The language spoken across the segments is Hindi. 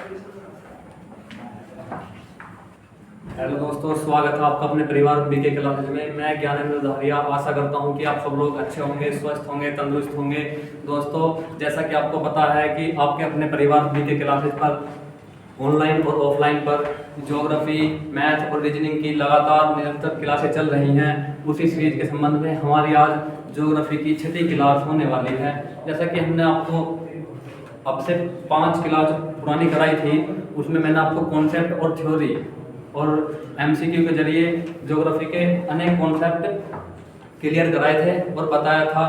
हेलो दोस्तों, स्वागत है आपका अपने परिवार बीके क्लासेज में। मैं ज्ञानेंद्र धारिया आशा करता हूं कि आप सब लोग अच्छे होंगे, स्वस्थ होंगे, तंदुरुस्त होंगे। दोस्तों, जैसा कि आपको पता है कि आपके अपने परिवार बीके क्लासेज पर ऑनलाइन और ऑफलाइन पर ज्योग्राफी, मैथ और रीजनिंग की लगातार निरंतर क्लासें चल रही हैं। उसी सीरीज के संबंध में हमारी आज ज्योग्राफी की 6ठी क्लास होने वाली है। जैसा कि हमने आपको अब से 5 क्लास पुरानी कराई थी, उसमें मैंने आपको कॉन्सेप्ट और थ्योरी और एमसीक्यू के जरिए ज्योग्राफी के अनेक कॉन्सेप्ट क्लियर कराए थे और बताया था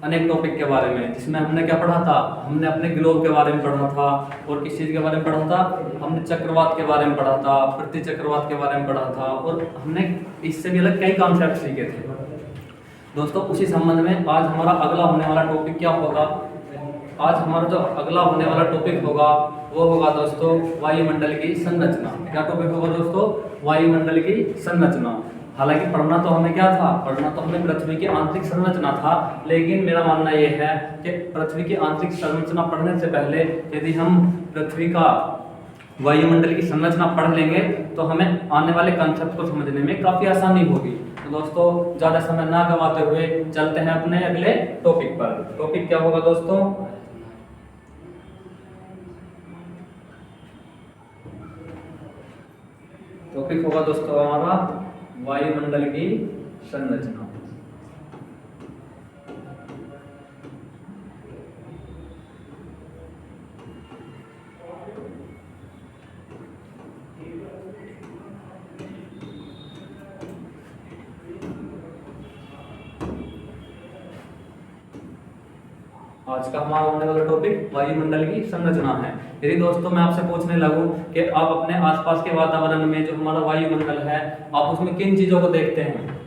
अनेक टॉपिक के बारे में। जिसमें हमने क्या पढ़ा था, हमने अपने ग्लोब के बारे में पढ़ा था। और किस चीज़ के बारे में पढ़ा था, हमने चक्रवात के बारे में पढ़ा था, पृथ्वी चक्रवात के बारे में पढ़ा था। और हमने इससे भी अलग कई कॉन्सेप्ट सीखे थे। दोस्तों, उसी संबंध में आज हमारा अगला होने वाला टॉपिक क्या होगा। आज हमारा जो अगला होने वाला टॉपिक होगा वो होगा दोस्तों वायुमंडल की संरचना। क्या टॉपिक होगा दोस्तों? वायुमंडल की संरचना। हालांकि पढ़ना तो हमें क्या था, पढ़ना तो हमें पृथ्वी की आंतरिक संरचना था। लेकिन मेरा मानना यह है कि पृथ्वी की आंतरिक संरचना पढ़ने से पहले यदि हम पृथ्वी का वायुमंडल की संरचना पढ़ लेंगे तो हमें आने वाले कॉन्सेप्ट को समझने में काफी आसानी होगी। तो दोस्तों, ज्यादा समय ना गवाते हुए चलते हैं अपने अगले टॉपिक पर। टॉपिक क्या होगा दोस्तों? टॉपिक होगा दोस्तों हमारा वायुमंडल की संरचना। आज का हमारा होने वाला टॉपिक वायुमंडल की संरचना है। यदि दोस्तों मैं आपसे पूछने लगूं कि आप अपने आसपास के वातावरण में जो हमारा वायुमंडल है, आप उसमें किन चीजों को देखते हैं,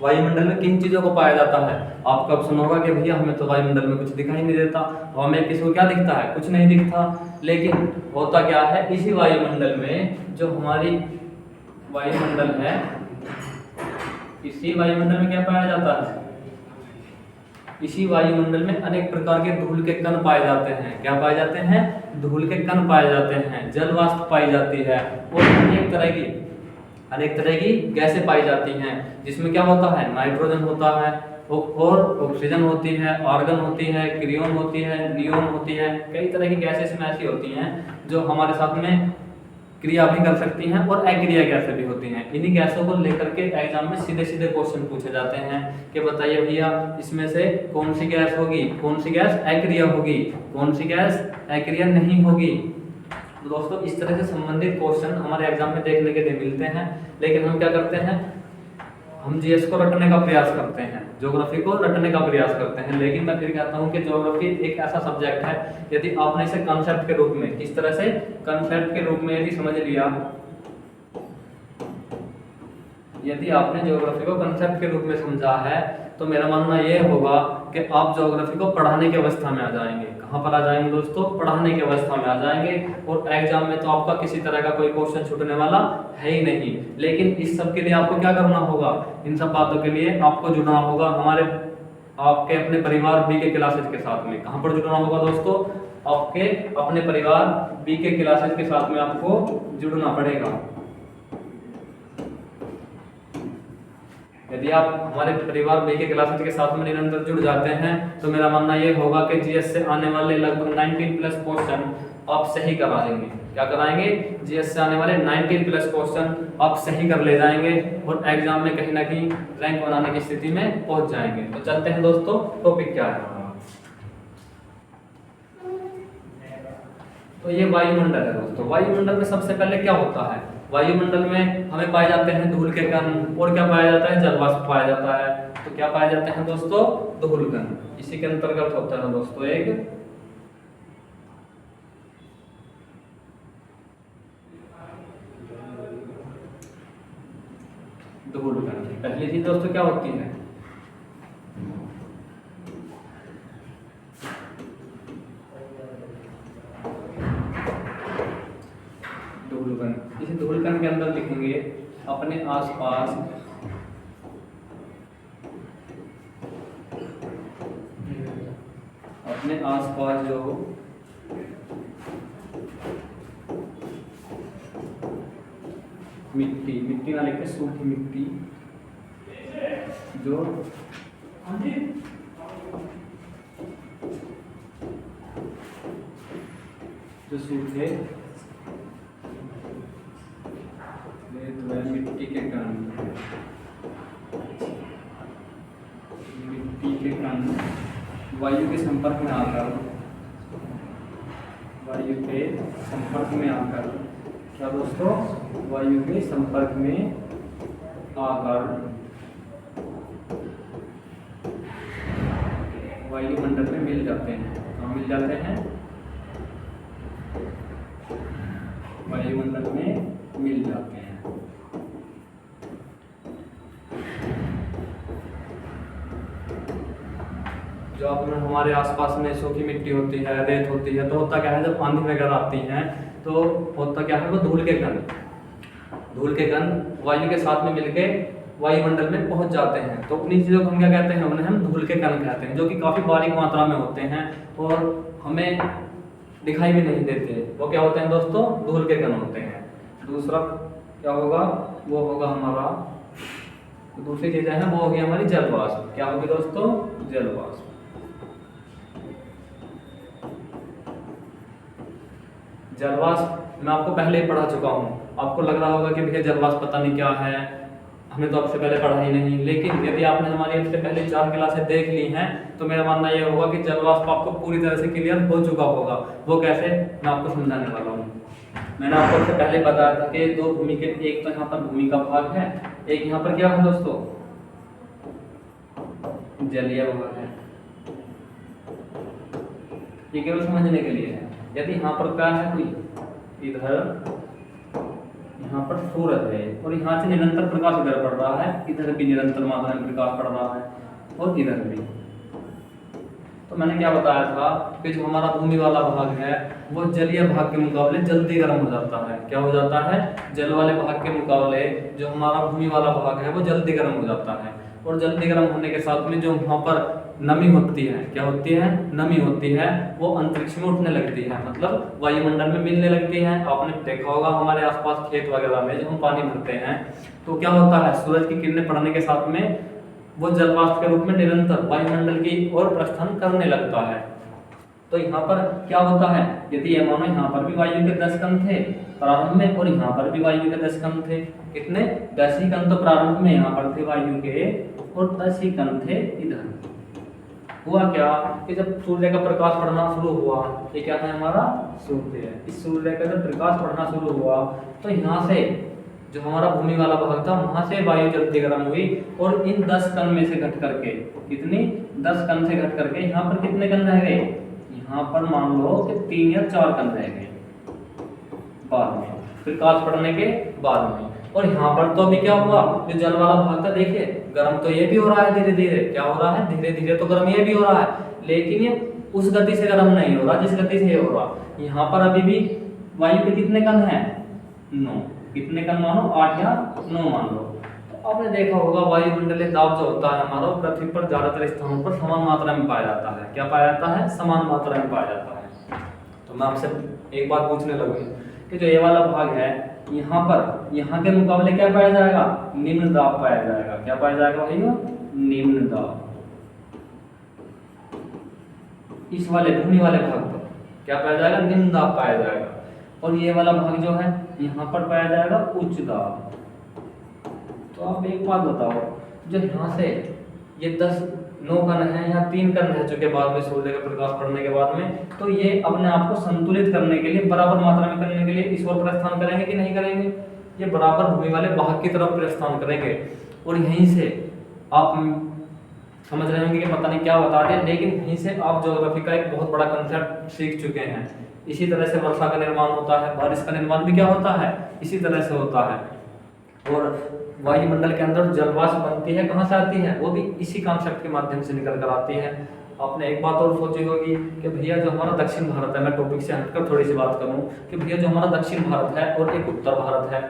वायुमंडल में किन चीजों को पाया जाता है? आपका ऑप्शन होगा कि भैया हमें तो वायुमंडल में कुछ दिखाई नहीं देता, हमें किसी को क्या दिखता है, कुछ नहीं दिखता। लेकिन होता क्या है, इसी वायुमंडल में जो हमारी वायुमंडल है, इसी वायुमंडल में क्या पाया जाता है? इसी वायुमंडल में अनेक प्रकार के धूल के कण पाए जाते हैं। क्या पाए जाते हैं? धूल के कण पाए जाते हैं, जल वाष्प पाई जाती है और अनेक तरह की गैसें पाई जाती हैं। जिसमें क्या होता है? नाइट्रोजन होता है और ऑक्सीजन होती है, आर्गन होती है, क्रियोन होती है, नियोन होती है। कई तरह की गैसें इसमें ऐसी होती हैं जो हमारे साथ में क्रिया भी कर सकती हैं और अक्रिया गैसें भी होती हैं। इन्हीं गैसों को लेकर के एग्जाम में सीधे सीधे क्वेश्चन पूछे जाते हैं कि बताइए भैया इसमें से कौन सी गैस होगी, कौन सी गैस अक्रिया होगी, कौन सी गैस अक्रिया नहीं होगी। तो दोस्तों, इस तरह से संबंधित क्वेश्चन हमारे एग्जाम में देखने के लिए मिलते हैं। लेकिन हम क्या करते हैं, हम जीएस को रटने का प्रयास करते हैं, ज्योग्राफी को रटने का प्रयास करते हैं। लेकिन मैं फिर कहता हूं कि ज्योग्राफी एक ऐसा सब्जेक्ट है, यदि आपने इसे कॉन्सेप्ट के रूप में, किस तरह से कॉन्सेप्ट के रूप में यदि समझ लिया, यदि आपने ज्योग्राफी को कॉन्सेप्ट के रूप में समझा है तो मेरा मानना यह होगा कि आप ज्योग्राफी को पढ़ाने की अवस्था में आ जाएंगे। कहाँ पर आ जाएंगे दोस्तों? पढ़ाने की अवस्था में आ जाएंगे। और एग्जाम में तो आपका किसी तरह का कोई क्वेश्चन छूटने वाला है ही नहीं। लेकिन इस सब के लिए आपको क्या करना होगा? इन सब बातों के लिए आपको जुड़ना होगा हमारे आपके अपने परिवार बीके क्लासेज के साथ में। कहाँ पर जुड़ना होगा दोस्तों? आपके अपने परिवार बीके क्लासेज के साथ में आपको जुड़ना पड़ेगा। यदि आप हमारे परिवार बीके क्लासेज के साथ में निरंतर जुड़ जाते हैं तो मेरा मानना यह होगा कि जीएस से आने वाले लगभग 19+ क्वेश्चन आप सही करा देंगे। क्या कराएंगे? जीएस से आने वाले 19+ क्वेश्चन आप सही कर ले जाएंगे और एग्जाम में कहीं ना कहीं रैंक बनाने की स्थिति में पहुंच जाएंगे। तो चलते हैं दोस्तों, टॉपिक क्या है? तो ये वायुमंडल है दोस्तों। वायुमंडल में सबसे पहले क्या होता है? वायुमंडल में हमें पाए जाते हैं धूल के कण और क्या पाया जाता है? जल वाष्प पाया जाता है। तो क्या पाए जाते हैं दोस्तों? धूल कण। इसी के अंतर्गत होता है दोस्तों एक धूल कण। पहली चीज दोस्तों क्या होती है? धूल कण। इस धूल कण के अंदर लिखेंगे अपने आसपास जो मिट्टी, मिट्टी ना लिखे सूखी मिट्टी, जो सूखे मिट्टी के कण, मिट्टी के कण वायु के संपर्क में आकर, वायु के संपर्क में आकर, क्या दोस्तों, वायु के संपर्क में आकर वायुमंडल में मिल जाते हैं। कहाँ मिल जाते हैं? वायुमंडल में मिल जाते हैं। जो अपने हमारे आसपास में सूखी मिट्टी होती है, रेत होती है, तो होता क्या है, जब आंधी वगैरह आती है तो होता क्या है, वो धूल के कण वायु के साथ में मिलके वायुमंडल में पहुंच जाते हैं। तो उन्हीं चीज़ों को हम क्या कहते हैं, उन्हें हम धूल के कण कहते हैं, जो कि काफ़ी बारीक मात्रा में होते हैं और हमें दिखाई भी नहीं देते। वो क्या होते हैं दोस्तों? धूल के कण होते हैं। दूसरा क्या होगा? वो होगा हमारा, दूसरी चीजें हैं वो होगी हमारी जलवाष्प। क्या होगी दोस्तों? जलवाष्प। जलवाष्प मैं आपको पहले ही पढ़ा चुका हूँ। आपको लग रहा होगा कि भैया जलवाष्प पता नहीं क्या है, हमने तो आपसे पहले पढ़ा ही नहीं। लेकिन यदि आपने हमारी इससे पहले 4 क्लासें देख ली हैं तो मेरा मानना यह होगा कि जलवाष्प आपको पूरी तरह से क्लियर हो चुका होगा। वो कैसे, मैं आपको समझाने वाला हूँ। मैंने आपको इससे पहले बताया था कि 2 भूमि के, एक तो यहाँ पर भूमि का भाग है, एक यहाँ पर क्या है दोस्तों? जलीय भाग है। ये केवल समझने के लिए है। यदि यहाँ पर क्या है, कोई इधर यहाँ पर सूरज है और यहाँ से निरंतर प्रकाश इधर पड़ रहा है, इधर भी निरंतर मात्रा में प्रकाश पड़ रहा है और इधर भी। तो मैंने क्या बताया था कि जो हमारा भूमि वाला भाग है वो जलीय भाग के मुकाबले जल्दी गर्म हो जाता है। क्या हो जाता है? जल वाले भाग के मुकाबले जो हमारा भूमि वाला भाग है वो जल्दी गर्म हो जाता है। और जल्दी गर्म होने के साथ में जो वहाँ पर नमी होती है, क्या होती है? नमी होती है, वो अंतरिक्ष में उठने लगती है, मतलब वायुमंडल में मिलने लगती है। आपने देखा होगा हमारे आसपास खेत वगैरह में जब हम पानी भरते हैं तो क्या होता है, सूरज की किरणें पड़ने के साथ में वो जलवाष्प के रूप में निरंतर वायुमंडल की ओर प्रस्थान करने लगता है। तो यहाँ पर क्या होता है, यदि ये मानो यहाँ पर भी वायु के 10 कण थे प्रारंभ में और यहाँ पर भी वायु के 10 कण थे। कितने? 10 ही कण तो प्रारंभ में यहाँ पर थे वायु के और 10 ही कण थे इधर। हुआ क्या कि जब सूर्य का प्रकाश पड़ना शुरू हुआ, ये क्या था हमारा? सूर्य। इस सूर्य का जब प्रकाश पड़ना शुरू हुआ तो यहाँ से जो हमारा भूमि वाला भाग था वहां से वायु जल्दी गर्म हुई और इन 10 कण में से घट करके, कितनी? 10 कण से घट करके यहाँ पर कितने कण रह गए? यहाँ पर मान लो कि 3 या 4 कण रह गए बाद में, प्रकाश पड़ने के बाद में। और यहाँ पर तो अभी क्या हुआ, जो जल वाला भाग था देखिए गर्म तो ये भी हो रहा है धीरे धीरे। क्या हो रहा है? धीरे धीरे तो गर्म ये भी हो रहा है, लेकिन ये उस गति से गर्म नहीं हो रहा जिस गति से ये हो रहा। यहाँ पर अभी भी वायु के कितने कण हैं? 9। कितने कण मानो? 8 या 9 मान लो। तो आपने देखा होगा वायुमंडलीय दाब जो होता है हमारा पृथ्वी पर ज्यादातर स्थानों पर समान मात्रा में पाया जाता है। क्या पाया जाता है? समान मात्रा में पाया जाता है। तो मैं आपसे एक बात पूछने लगूँ कि जो ये वाला भाग है यहाँ पर, यहाँ के मुकाबले क्या पाया जाएगा? निम्न दाब पाया जाएगा। क्या पाया जाएगा भाइयों? निम्न दाब। इस वाले भूमि वाले भाग पर क्या पाया जाएगा? निम्न दाब पाया जाएगा। और ये वाला भाग जो है यहाँ पर पाया जाएगा उच्च दाब। तो आप एक बात बताओ, जो यहाँ से ये 9 कण हैं या 3 कण रह चुके बाद में सूर्य का प्रकाश पड़ने के बाद में, तो ये अपने आप को संतुलित करने के लिए, बराबर मात्रा में करने के लिए इस ओर प्रस्थान करेंगे कि नहीं करेंगे? ये बराबर भूमि वाले भाग की तरफ प्रस्थान करेंगे। और यहीं से आप समझ रहे होंगे कि पता नहीं क्या बता दें, लेकिन यहीं से आप ज्योग्राफी का एक बहुत बड़ा कंसेप्ट सीख चुके हैं। इसी तरह से वर्षा का निर्माण होता है, बारिश का निर्माण भी क्या होता है? इसी तरह से होता है। और वायुमंडल के अंदर जलवाष्प बनती है, कहाँ से आती है? वो भी इसी कॉन्सेप्ट के माध्यम से निकल कर आती है। आपने एक बात और सोची होगी कि भैया जो हमारा दक्षिण भारत है, मैं टॉपिक से हटकर थोड़ी सी बात करूं कि भैया जो हमारा दक्षिण भारत है और एक उत्तर भारत है,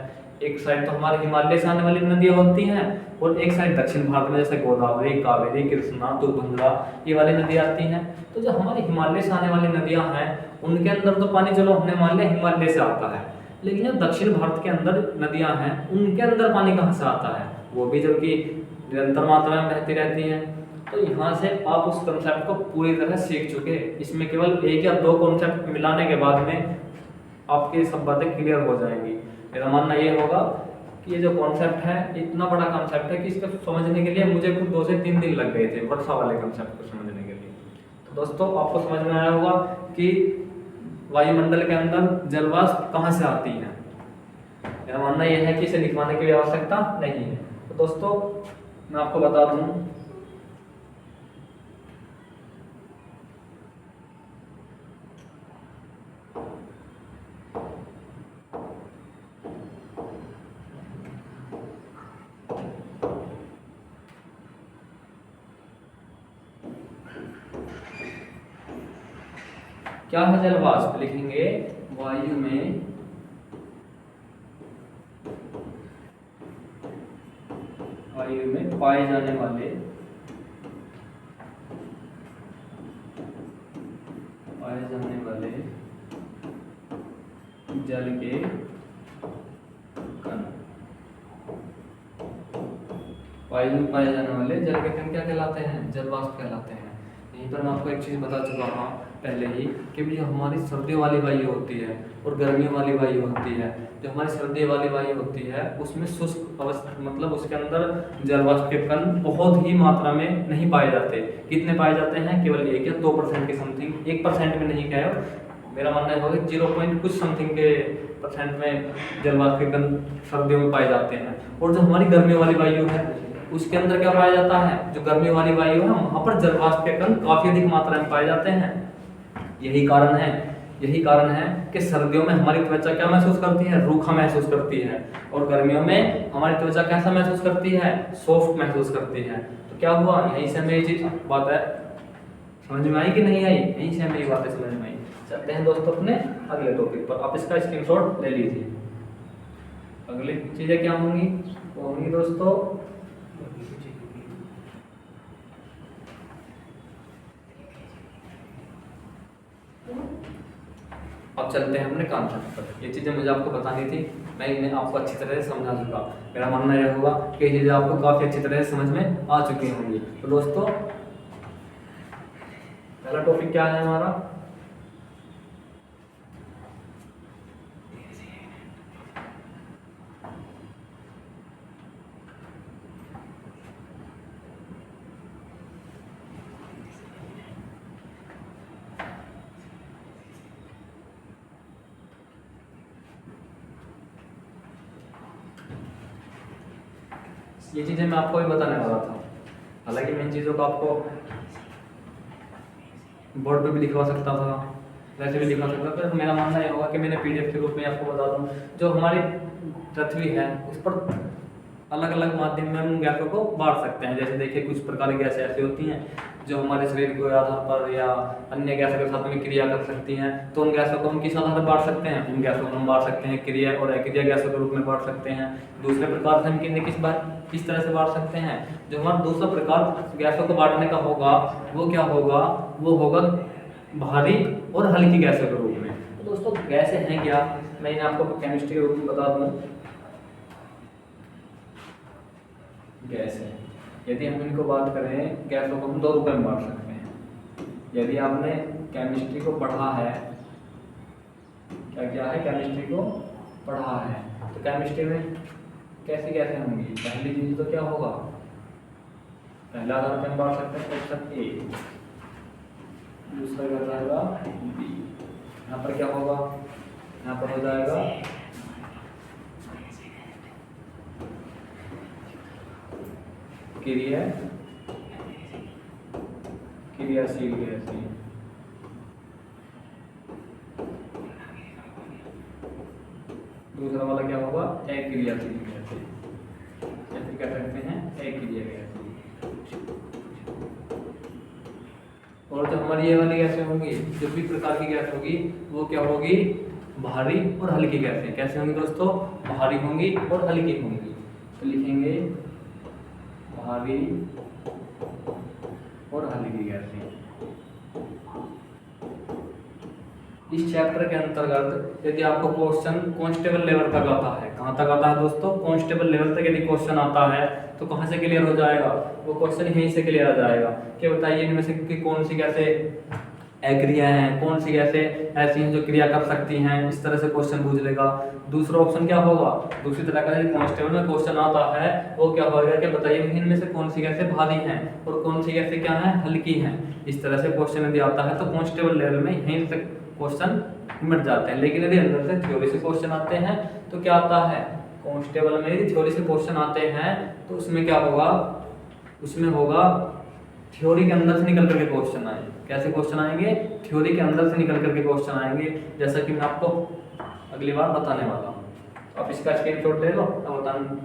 एक साइड तो हमारे हिमालय से आने वाली नदियां होती हैं और एक साइड दक्षिण भारत में जैसे गोदावरी, कावेरी, कृष्णा, तुंगभद्रा ये वाली नदियां आती हैं। तो जो हमारी हिमालय से आने वाली नदियां हैं उनके अंदर तो पानी चलो हमने मान लिया हिमालय से आता है, लेकिन जो दक्षिण भारत के अंदर नदियां हैं उनके अंदर पानी कहाँ से आता है, वो भी जबकि निरंतर मात्रा में बहती रहती हैं। तो यहाँ से आप उस कॉन्सेप्ट को पूरी तरह सीख चुके। इसमें केवल एक या दो कॉन्सेप्ट मिलाने के बाद में आपकी सब बातें क्लियर हो जाएंगी। मेरा मानना ये होगा कि ये जो कॉन्सेप्ट है इतना बड़ा कॉन्सेप्ट है कि इसको समझने के लिए मुझे कुछ 2 से 3 दिन लग गए थे वर्षा वाले कॉन्सेप्ट को समझने के लिए। तो दोस्तों आपको समझ में आया होगा कि वायुमंडल के अंदर जलवाष्प कहाँ से आती है। मेरा मानना यह है कि इसे लिखवाने की आवश्यकता नहीं है। तो दोस्तों मैं आपको बता दूं, क्या है जलवाष्प, लिखेंगे वायु में पाए जाने वाले जल के कण। वायु में पाए जाने वाले जल के कण क्या कहलाते हैं, जलवाष्प कहलाते हैं। यहीं पर मैं आपको एक चीज़ बता चुका हूँ पहले ही कि जो हमारी सर्दियों वाली वायु होती है और गर्मियों वाली वायु होती है, जो हमारी सर्दी वाली वायु होती है उसमें शुष्क अवस्था, मतलब उसके अंदर जलवाष्प के कण बहुत ही मात्रा में नहीं पाए जाते। कितने पाए जाते हैं, केवल 1 या 2% के समथिंग, 1% में नहीं कहे, मेरा मानना होगा 0 कुछ समथिंग के % में जलवाष्प के कण सर्दियों में पाए जाते हैं। और जो हमारी गर्मियों वाली वायु है उसके अंदर क्या पाया जाता है, जो गर्मियों वाली वायु है वहां पर जलवाष्प के कण काफी अधिक मात्रा में पाए जाते हैं। यही कारण है कि सर्दियों में हमारी त्वचा क्या महसूस करती है, रूखा महसूस करती है, और गर्मियों में हमारी त्वचा कैसा महसूस करती है, सॉफ्ट महसूस करती है। तो क्या हुआ, यहीं से हमें ये चीज बात है समझ में आई कि नहीं आई, यहीं से हमें ये बातें समझ में आई। चलते हैं दोस्तों अपने अगले टॉपिक पर, आप इसका स्क्रीनशॉट ले लीजिए। अगली चीजें क्या होंगी, वो होंगी दोस्तों अब चलते हैं अपने कॉन्सेप्ट पर। ये चीज़ें मुझे आपको बतानी थी, मैं इन्हें आपको अच्छी तरह से समझा चुका। मेरा मानना यह होगा कि ये चीज़ें आपको काफ़ी अच्छी तरह से समझ में आ चुकी होंगी। तो दोस्तों पहला टॉपिक क्या है हमारा, ये चीज़ें मैं आपको भी बताने वाला था। हालांकि मैं इन चीज़ों को आपको बोर्ड पे भी लिखवा सकता था, वैसे भी लिखवा सकता था, पर मेरा मानना यह होगा कि मैंने PDF के रूप में आपको बता दूं, जो हमारी पृथ्वी है उस पर अलग अलग माध्यम में हम गैसों को बांट सकते हैं। जैसे देखिए कुछ प्रकार की गैसें ऐसी होती हैं जो हमारे शरीर के आधार पर या अन्य गैसों के साथ में क्रिया कर सकती हैं, तो उन गैसों को हम किस आधार पर बांट सकते हैं, उन गैसों को हम बांट सकते हैं क्रिया और अक्रिया गैसों के रूप में बांट सकते हैं। दूसरे प्रकार से हम किस तरह से बांट सकते हैं, जो हमारा दूसरा प्रकार गैसों को बांटने का होगा वो क्या होगा, वो होगा भारी और हल्की गैसों के रूप में। तो दोस्तों गैसें हैं क्या, मैं इन्हें आपको केमिस्ट्री के रूप में बता दूं। गैस है, यदि हम इनको बात करें, गैसों को हम 2 रूप में बांट सकते हैं। यदि आपने केमिस्ट्री को पढ़ा है, क्या है, केमिस्ट्री को पढ़ा है, तो केमिस्ट्री में कैसे गैसें होंगी, पहली चीज तो क्या होगा, पहला आधार पे हम बांट सकते हैं ऑप्शन ए, दूसरा क्या जाएगा बी। यहाँ पर क्या होगा, यहाँ पर हो जाएगा क्रियाशील गैसें। दूसरा वाला क्या होगा, अक्रियाशील गैसें, जैसे कह सकते हैं अक्रिया गैसें। और जो हमारी ये वाली गैसें होंगी, जो भी प्रकार की गैस होगी वो क्या होगी, भारी और हल्की गैसें। कैसे होंगी दोस्तों, भारी होंगी और हल्की होंगी। तो लिखेंगे भारी और हल्की गैसें। इस चैप्टर के अंतर्गत यदि आपको क्वेश्चन कांस्टेबल लेवल तक आता है, कहाँ तक आता है दोस्तों, कांस्टेबल लेवल तक यदि क्वेश्चन आता है तो कहाँ से क्लियर हो जाएगा, वो क्वेश्चन यहीं से क्लियर हो जाएगा कि बताइए इनमें से कि कौन सी कैसे क्रिया हैं, कौन सी कैसे ऐसी हैं जो क्रिया कर सकती हैं, इस तरह से क्वेश्चन पूछ लेगा। दूसरा ऑप्शन क्या होगा, दूसरी तरह का यदि कांस्टेबल में क्वेश्चन आता है वो क्या होगा कि बताइए इनमें से कौन सी कैसे भारी हैं और कौन सी कैसे क्या है हल्की हैं। इस तरह से क्वेश्चन यदि आता है तो कांस्टेबल लेवल में यहीं तक क्वेश्चन निमट जाते हैं। लेकिन यदि अंदर से थ्योरी से क्वेश्चन आते हैं तो क्या आता है, कांस्टेबल में यदि थ्योरी से क्वेश्चन आते हैं तो उसमें क्या होगा, उसमें होगा थ्योरी के अंदर से निकल करके क्वेश्चन आए। कैसे क्वेश्चन आएंगे, थ्योरी के अंदर से निकल करके क्वेश्चन आएंगे, जैसा कि मैं आपको अगली बार बताने वाला हूँ। आप इसका स्क्रीनशॉट ले लो और बताना।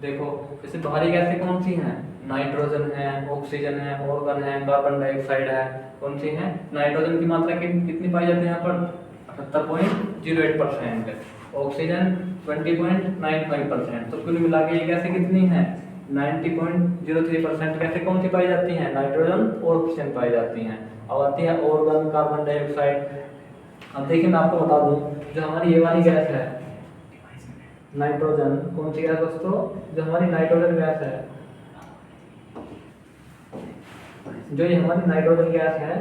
देखो जैसे भारी गैसें कौन सी हैं, नाइट्रोजन है, ऑक्सीजन है, ऑर्गन है, कार्बन डाइऑक्साइड है। कौन सी है, नाइट्रोजन की मात्रा कितनी पाई जाती है यहाँ पर 78.08%, ऑक्सीजन 20.95%। तो कुल मिला के ये गैसें कितनी है 90.03% गैसें कौन सी पाई जाती हैं, नाइट्रोजन और ऑक्सीजन पाई जाती हैं। अब आती है ऑर्गन, कार्बन डाइऑक्साइड। अब देखिए मैं आपको बता दूं, जो हमारी ये वाली गैस है नाइट्रोजन, कौन सी गैस दोस्तों, जो हमारी नाइट्रोजन गैस है, जो ये हमारी नाइट्रोजन गैस है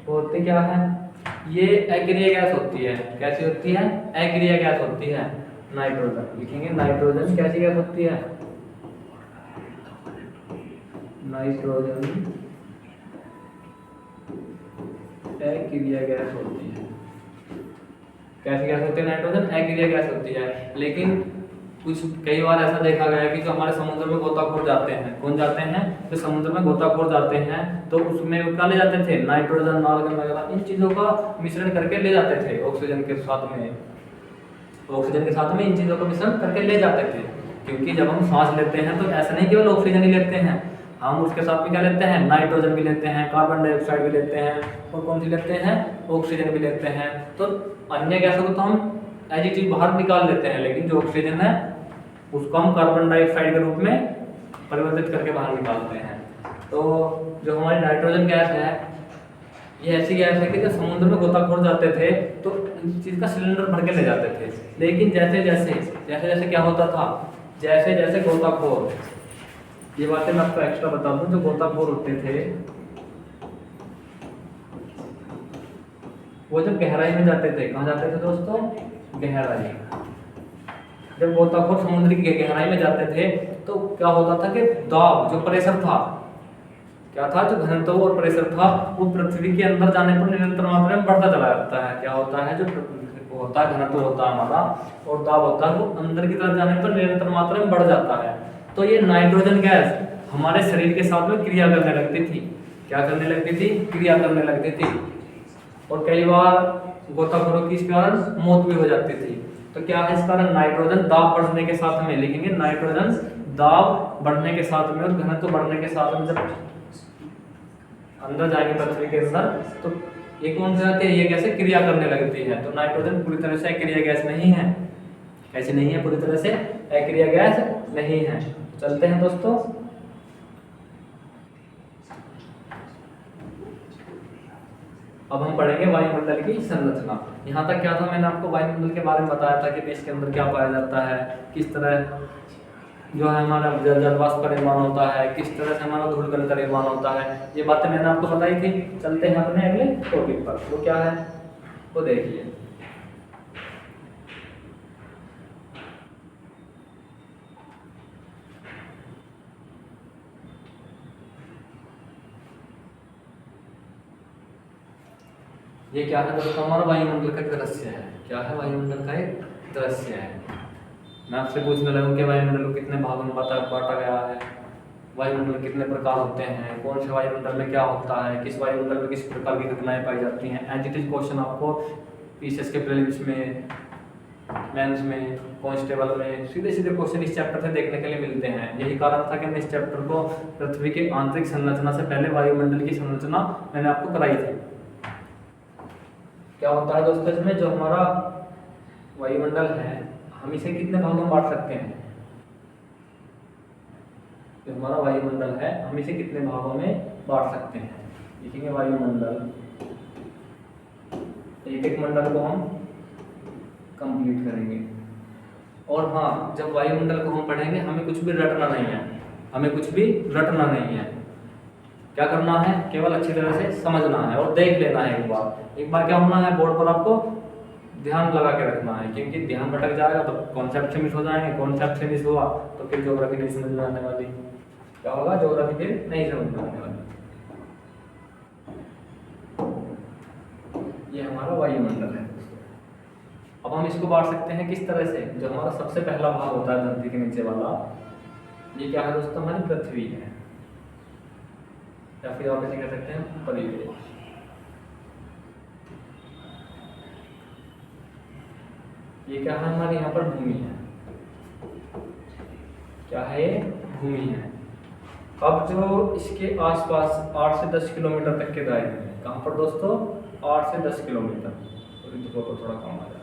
वो होती क्या है, ये अक्रिय गैस होती है। कैसी होती है, अक्रिय गैस होती है। नाइट्रोजन लिखेंगे, नाइट्रोजन कैसी गैस होती है, नाइट्रोजन अक्रिय गैस होती है। कैसी गैस होती है, नाइट्रोजन अक्रिय गैस होती है। लेकिन कुछ कई बार ऐसा देखा गया है कि जो हमारे समुद्र में गोताखोर जाते हैं, कौन जाते हैं, जो समुद्र में गोताखोर जाते हैं तो उसमें क्या ले जाते थे, नाइट्रोजन, आर्गन वगैरह इन चीज़ों का मिश्रण करके ले जाते थे ऑक्सीजन के साथ में, ऑक्सीजन के साथ में इन चीज़ों का मिश्रण करके ले जाते थे। क्योंकि जब हम सांस लेते हैं तो ऐसा नहीं केवल ऑक्सीजन ही लेते हैं, हम उसके साथ में क्या लेते हैं, नाइट्रोजन भी लेते हैं, कार्बन डाइऑक्साइड भी लेते हैं और कौन सी लेते हैं, ऑक्सीजन भी लेते हैं। तो अन्य गैसों को तो हम एज इट इज बाहर निकाल लेते हैं, लेकिन जो ऑक्सीजन है उसको हम कार्बन डाइऑक्साइड के रूप में परिवर्तित करके बाहर निकालते हैं। तो जो हमारी नाइट्रोजन गैस है ये ऐसी गैस है कि जब समुद्र में गोताखोर जाते थे तो इस चीज़ का सिलेंडर भर के ले जाते थे। लेकिन जैसे जैसे क्या होता था, जैसे जैसे गोताखोर, ये बातें मैं आपको एक्स्ट्रा बता दूं, जो गोताखोर होते थे वो जब गहराई में जाते थे, कहाँ जाते थे दोस्तों, गहराई। जब गोताखोर समुद्र की गहराई में जाते थे तो क्या होता था कि दाब, जो प्रेशर था, क्या था, जो घनत्व और प्रेशर था वो पृथ्वी के अंदर जाने पर निरंतर मात्रा में बढ़ता चला जाता है। क्या होता है, जो होता है घनत्व होता है हमारा और दाब होता है, वो अंदर की तरफ जाने पर निरंतर मात्रा में बढ़ जाता है। तो ये नाइट्रोजन गैस हमारे शरीर के साथ में क्रिया करने लगती थी। क्या करने लगती थी, क्रिया करने लगती थी। और कई बार गोताखोरों की इस कारण मौत भी हो जाती थी। तो क्या है इस कारण, नाइट्रोजन दाब बढ़ने के साथ में, लिखेंगे नाइट्रोजन दाब बढ़ने के साथ में और घनत्व बढ़ने के साथ में जब अंदर जाएंगे पृथ्वी के अंदर तो ये कौन से जाते हैं, ये कैसे क्रिया करने लगती है। तो नाइट्रोजन पूरी तरह से अक्रिय गैस नहीं है, ऐसी नहीं है, पूरी तरह से अक्रिय गैस नहीं है। चलते हैं दोस्तों, अब हम पढ़ेंगे वायुमंडल की संरचना। यहाँ तक क्या था, मैंने आपको वायुमंडल के बारे में बताया था कि इसके अंदर क्या पाया जाता है, किस तरह जो है हमारा जल वाष्प का निर्माण होता है, किस तरह से हमारा धूलकण का निर्माण होता है, ये बातें मैंने आपको बताई थी। चलते हैं अपने अगले टॉपिक पर, वो क्या है वो देखिए। ये क्या है दोस्तों, हमारा वायुमंडल का एक दृश्य है। क्या है, वायुमंडल का एक दृश्य है। मैं आपसे पूछने लगूँ कि वायुमंडल को कितने भागों में बांटा गया है, वायुमंडल कितने प्रकार होते हैं, कौन से वायुमंडल में क्या होता है, किस वायुमंडल में किस प्रकार की घटनाएं पाई जाती हैं। एज इट इज क्वेश्चन आपको पीसीएस के प्रीलिम्स में मेंस में, कांस्टेबल में सीधे सीधे क्वेश्चन इस चैप्टर से देखने के लिए मिलते हैं। यही कारण था कि मैं इस चैप्टर को पृथ्वी की आंतरिक संरचना से पहले वायुमंडल की संरचना मैंने आपको कराई थी। क्या होता है दोस्तों इसमें, जो हमारा वायुमंडल है हम इसे कितने भागों में बांट सकते हैं। जो हमारा वायुमंडल है हम इसे कितने भागों में बांट सकते हैं। लिखेंगे वायुमंडल, एक एक मंडल को हम कंप्लीट करेंगे। और हाँ, जब वायुमंडल को हम पढ़ेंगे हमें कुछ भी रटना नहीं है, हमें कुछ भी रटना नहीं है। क्या करना है, केवल अच्छी तरह से समझना है और देख लेना है। एक बार क्या होना है, बोर्ड पर आपको ध्यान लगा के रखना है, क्योंकि ध्यान भटक जाएगा तो कॉन्सेप्ट से मिस हो जाएंगे, कॉन्सेप्ट से मिस हुआ तो फिर ज्योग्राफी नहीं समझ में आने वाली। क्या होगा, ज्योग्राफी फिर नहीं समझ में आने वाली। ये हमारा वायुमंडल है। अब हम इसको बांट सकते हैं किस तरह से। जो हमारा सबसे पहला भाग होता है धरती के नीचे वाला, ये क्या है दोस्तों, हमारी पृथ्वी है, या फिर आप इसे कह सकते हैं परिवेश। ये क्या है, हमारे यहाँ पर भूमि है। क्या है, भूमि है। अब जो इसके आसपास 8 से 10 किलोमीटर तक के दायरे में, कहाँ पर दोस्तों, 8 से 10 किलोमीटर, तो थोड़ा कम आ जाएगा।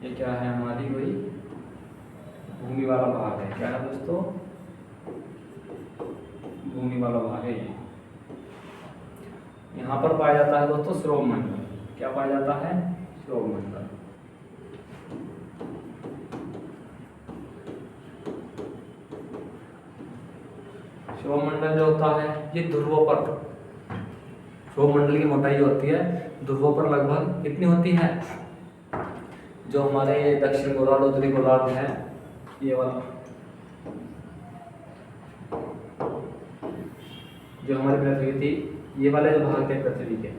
ये क्या है, हमारी वही भूमि वाला भाग है। क्या है दोस्तों, भूमि वाला भाग है। ये यहाँ पर पाया जाता है दोस्तों श्रोममंडल। क्या पाया जाता है, श्रोममंडल। श्रोममंडल जो होता है ये ध्रुवों पर, श्रोममंडल की मोटाई जो होती है ध्रुवों पर लगभग कितनी होती है। जो हमारे दक्षिण गोलार्ध, उत्तरी गोलार्ध है, ये वाला जो हमारी पृथ्वी थी, ये वाले जो भाग थे पृथ्वी के,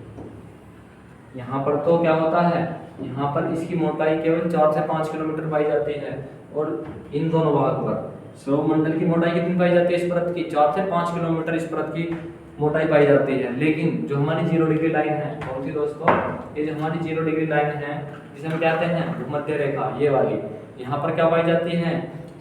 यहाँ पर तो क्या होता है, यहाँ पर इसकी मोटाई केवल 4 से 5 किलोमीटर पाई जाती है। और इन दोनों भाग पर सौरमंडल की मोटाई कितनी पाई जाती है इस परत की, 4 से 5 किलोमीटर इस परत की मोटाई पाई जाती है। लेकिन जो हमारी 0 डिग्री लाइन है, कौन सी दोस्तों, ये जो हमारी 0 डिग्री लाइन है जिसे हम कहते हैं भूमध्य रेखा, ये वाली, यहाँ पर क्या पाई जाती है,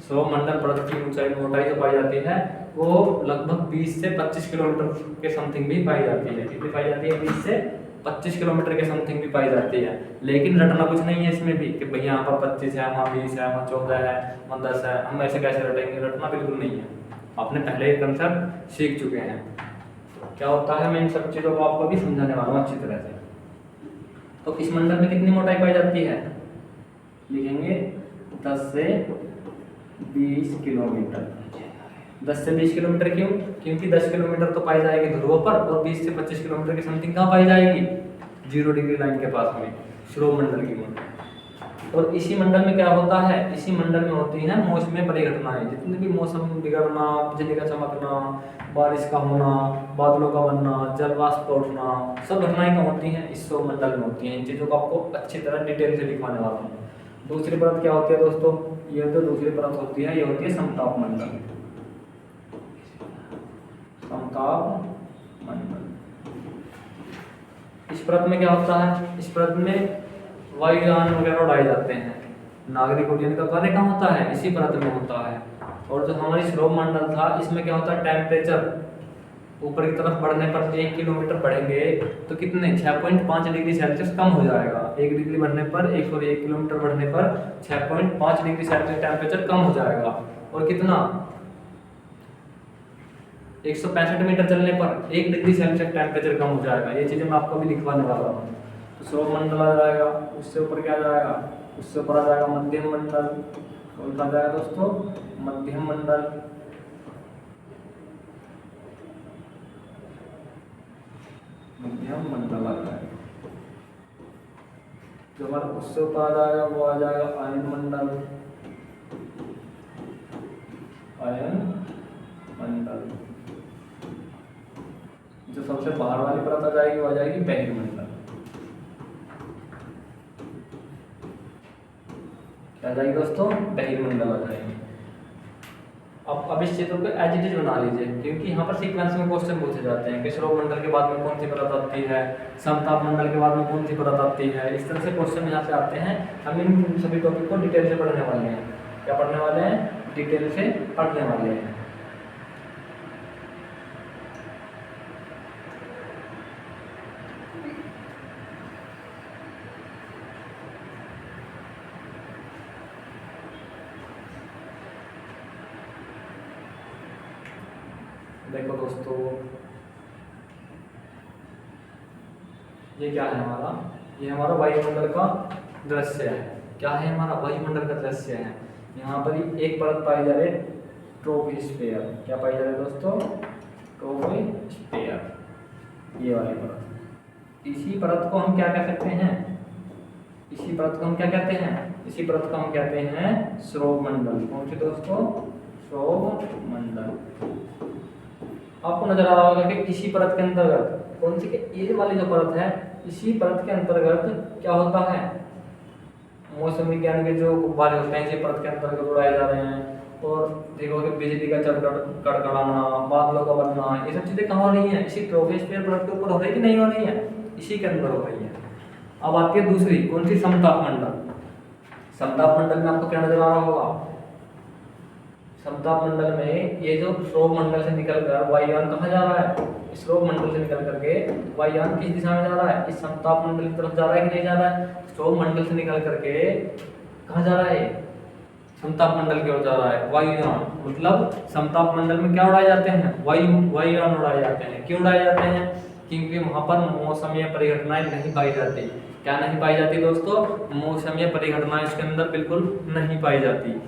सौरमंडल परत की ऊंचाई मोटाई जो पाई जाती है वो लगभग 20 से 25 किलोमीटर के समथिंग भी पाई जाती है। कितनी पाई जाती है, 20 से 25 किलोमीटर के समथिंग भी पाई जाती है। लेकिन रटना कुछ नहीं है इसमें भी कि भैया यहाँ पर 25 है, वहाँ 20 है, वहाँ 14 है, वहाँ 10 है, हम ऐसे कैसे रटेंगे। रटना बिल्कुल नहीं है, आपने पहले ही कंसेप्ट सीख चुके हैं। क्या होता है, मैं इन सब चीज़ों को आपको भी समझाने वाला हूँ अच्छी तरह से। तो इस मंडल में कितनी मोटाई पाई जाती है, लिखेंगे 10 से 20 किलोमीटर। 10 से 20 किलोमीटर क्यों, क्योंकि 10 किलोमीटर तो पाई जाएगी ध्रुवों पर, और 20 से 25 किलोमीटर की समथिंग कहाँ पाई जाएगी, 0 डिग्री लाइन के पास में, श्रोममंडल की मोटाई। और इसी मंडल में क्या होता है, इसी मंडल में होती है मौसमी परिघटनाएं। जितने भी मौसम बिगड़ना, बिजली का चमकना, बारिश का होना, बादलों का बनना, जल वाष्प उठना, सब घटनाएं कहाँ होती हैं, इस सौरमंडल में होती हैं। इन चीज़ों को आपको अच्छी तरह डिटेल से लिखवाने वाला हूँ। दूसरी परत क्या होती है दोस्तों, ये तो दूसरी परत होती है, ये होती है समताप मंडल। समताप मंडल, इस परत में क्या होता है, इस परत में वायुयान वगैरह उड़ाए जाते हैं। नागरिक उड्डयन का कार्य कहाँ होता है, इसी परत में होता है। और जो हमारी सौरमंडल था, इसमें क्या होता है, टेम्परेचर ऊपर की तरफ बढ़ने पर 1 किलोमीटर बढ़ेंगे तो कितने, 6.5 डिग्री सेल्सियस कम हो जाएगा। 1 डिग्री बढ़ने पर, 1 किलोमीटर बढ़ने पर 6.5 डिग्री सेल्सियस टेम्परेचर कम हो जाएगा। और कितना, 165 मीटर चलने पर 1 डिग्री सेल्सियस टेम्परेचर कम हो जाएगा। ये चीज़ें मैं आपको भी लिखवाने वाला हूँ। तो सौरमंडल आ जाएगा, उससे ऊपर क्या आ जाएगा, उससे ऊपर आ जाएगा मध्यम मंडल। कौन सा आ जाएगा दोस्तों, मध्यम मंडल। मध्यम मंडल आ जाएगा। जो हमारा उससे ऊपर आ जाएगा वो आ जाएगा आयन मंडल। आयन मंडल। जो सबसे बाहर वाली परत आ जाएगी वो आ जाएगी बहिर्मंडल। आ जाएगी दोस्तों, बहिर्मंडल आ जाएगी। अब इस चित्र को एज इट इज बना लीजिए, क्योंकि यहाँ पर सीक्वेंस में क्वेश्चन पूछे जाते हैं कि सौर मंडल के बाद में कौन सी परत आती है, समताप मंडल के बाद में कौन सी परत आती है, इस तरह से क्वेश्चन यहाँ से आते हैं। हम इन सभी टॉपिक को डिटेल से पढ़ने वाले हैं। क्या पढ़ने वाले हैं? डिटेल से पढ़ने वाले हैं। देखो दोस्तों, ये क्या है हमारा? ये हमारा वायुमंडल का दृश्य है। क्या है हमारा? वायुमंडल का दृश्य है। यहाँ पर एक परत पाई जा रही है, ट्रोपोस्फियर। क्या पाई जा रही है दोस्तों? ट्रोपोस्फियर, ये वाली परत। इसी परत को हम क्या कह सकते हैं? इसी परत को हम क्या कहते हैं? इसी परत को हम कहते हैं सौरमंडल। कौन सी दोस्तों? सौरमंडल। आपको नजर आ रहा होगा कि इसी परत के अंतर्गत कौन सी, ये वाली जो परत है, इसी परत के अंतर्गत क्या होता है? मौसम विज्ञान के जो गुब्बारे होते हैं इसी परत के अंतर्गत उड़ाए जा रहे हैं। और देखोगे बिजली का कड़कड़ाना, बादलों का बनना, ये सब चीजें कहाँ हो रही हैं? इसी ट्रोपोस्फियर परत के ऊपर हो रही है कि नहीं हो रही है? इसी के अंदर हो रही है। अब आती है दूसरी, कौन सी? समताप मंडल। समताप मंडल में आपको क्या नजर आ रहा होगा? समताप मंडल में ये जो सौर मंडल से निकलकर वायुयान कहाँ जा रहा है? इस सौर मंडल से निकल करके वायुयान किस दिशा में जा रहा है? इस समताप मंडल की तरफ जा रहा है कि नहीं जा रहा है? सौर मंडल से निकल करके कहाँ जा रहा है? समताप मंडल की ओर जा रहा है वायुयान। मतलब समताप मंडल में क्या उड़ाए जाते हैं? वायुयान उड़ाए जाते हैं। क्यों उड़ाए जाते हैं? क्योंकि वहां पर मौसमीय परिघटनाएं नहीं पाई जाती। क्या नहीं पाई जाती दोस्तों? मौसमीय परिघटनाएं इसके अंदर बिल्कुल नहीं पाई जाती।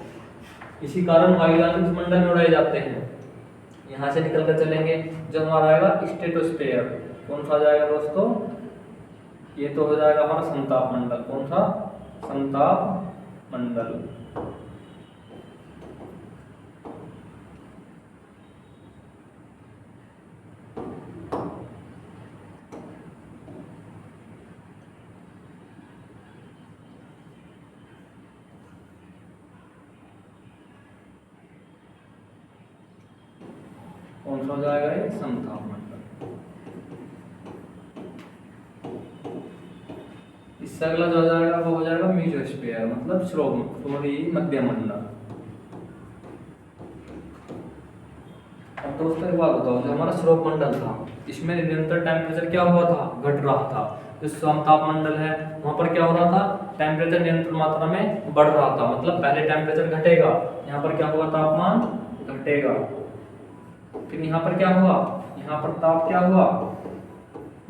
इसी कारण वायुयान इस मंडल में उड़ाए जाते हैं। यहाँ से निकल कर चलेंगे, जो हमारा आएगा स्ट्रेटोस्फीयर। कौन सा जाएगा दोस्तों? ये तो हो जाएगा हमारा समताप मंडल। कौन सा? समताप मंडल। कौन सा हो जाएगा? ये समताप मंडल। इससे अगला जो हो जाएगा वो हो जाएगा मीजोस्फीयर, मतलब मध्य मंडल। अब दोस्तों एक बात बताओ, जो हमारा श्रोप मंडल था इसमें निरंतर टेम्परेचर क्या हुआ था? घट रहा था। जो समताप मंडल है वहां पर क्या हो रहा था? टेम्परेचर निरंतर मात्रा में बढ़ रहा था। मतलब पहले टेम्परेचर घटेगा, यहाँ पर क्या हुआ? तापमान घटेगा। फिर यहाँ पर क्या हुआ? यहाँ पर ताप क्या हुआ?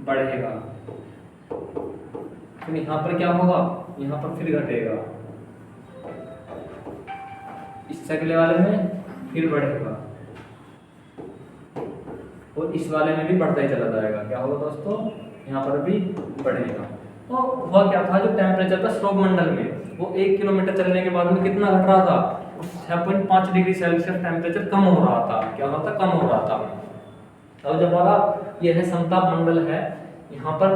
बढ़ेगा। फिर यहाँ पर क्या होगा? यहाँ पर फिर घटेगा। इस अगले वाले में फिर बढ़ेगा और इस वाले में भी बढ़ता ही चला जाएगा। क्या होगा दोस्तों? यहाँ पर भी बढ़ेगा। तो हुआ क्या था? जो टेम्परेचर था श्रोप मंडल में वो 1 किलोमीटर चलने के बाद में कितना घट रहा था? 6.5 डिग्री सेल्सियस टेम्परेचर कम हो रहा था। क्या होता? कम हो रहा था। अब जब हमारा ये है समताप मंडल है, यहाँ पर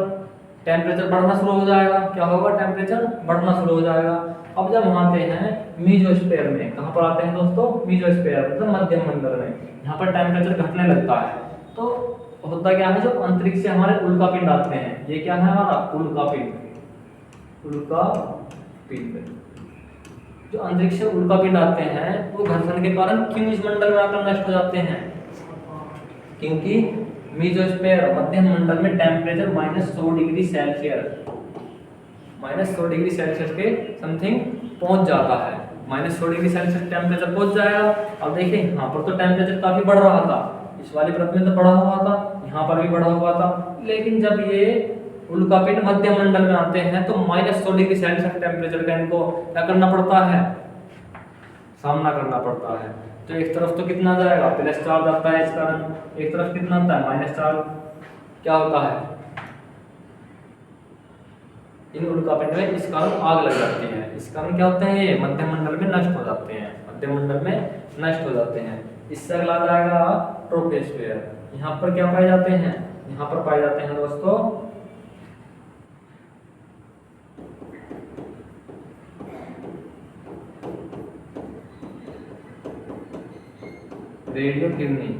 टेम्परेचर बढ़ना शुरू हो जाएगा। क्या होगा? टेम्परेचर बढ़ना शुरू हो जाएगा। अब जब हम आते हैं मीजोस्फीयर में, कहाँ पर आते हैं दोस्तों? मीजोस्फीयर मतलब मध्यम मंडल में, यहाँ पर टेम्परेचर घटने लगता है। तो होता क्या है? जो अंतरिक्ष से हमारे उल्कापिंड आते हैं, ये क्या है हमारा? उल्कापिंड। उल्कापिंड जो अंतरिक्ष से उल्कापिंड आते हैं वो घर्षण के कारण क्यों इस मंडल में आकर नष्ट हो जाते हैं? क्योंकि मीजोस्फीयर मध्यम मंडल में temperature -100 degree Celsius -100 degree Celsius के समथिंग पहुंच जाता है। -100 डिग्री सेल्सियस टेम्परेचर पहुंच जाएगा। अब देखिए यहाँ पर तो टेम्परेचर काफी बढ़ रहा था, इस वाली परत में तो बढ़ा हुआ था, यहाँ पर भी बढ़ा हुआ था। लेकिन जब ये उल्कापिंड मध्य मंडल में आते हैं तो -100 डिग्री सेल्सियस टेम्परेचर का इनको क्या करना पड़ता है? सामना करना पड़ता है। तो एक तरफ तो कितना जाएगा? प्लस चार्ज आता है इस कारण, एक तरफ कितना आता है? Minus charge. क्या होता है? इन उल्कापिंड में इस कारण आग लग जाती है। इस कारण क्या होते हैं? ये मध्य मंडल में नष्ट हो जाते हैं, मध्य मंडल में नष्ट हो जाते हैं। इससे अगला जाएगा ट्रोपोस्फीयर। यहाँ पर क्या पाए जाते हैं? यहाँ पर पाए जाते हैं दोस्तों रेडियो किरणें।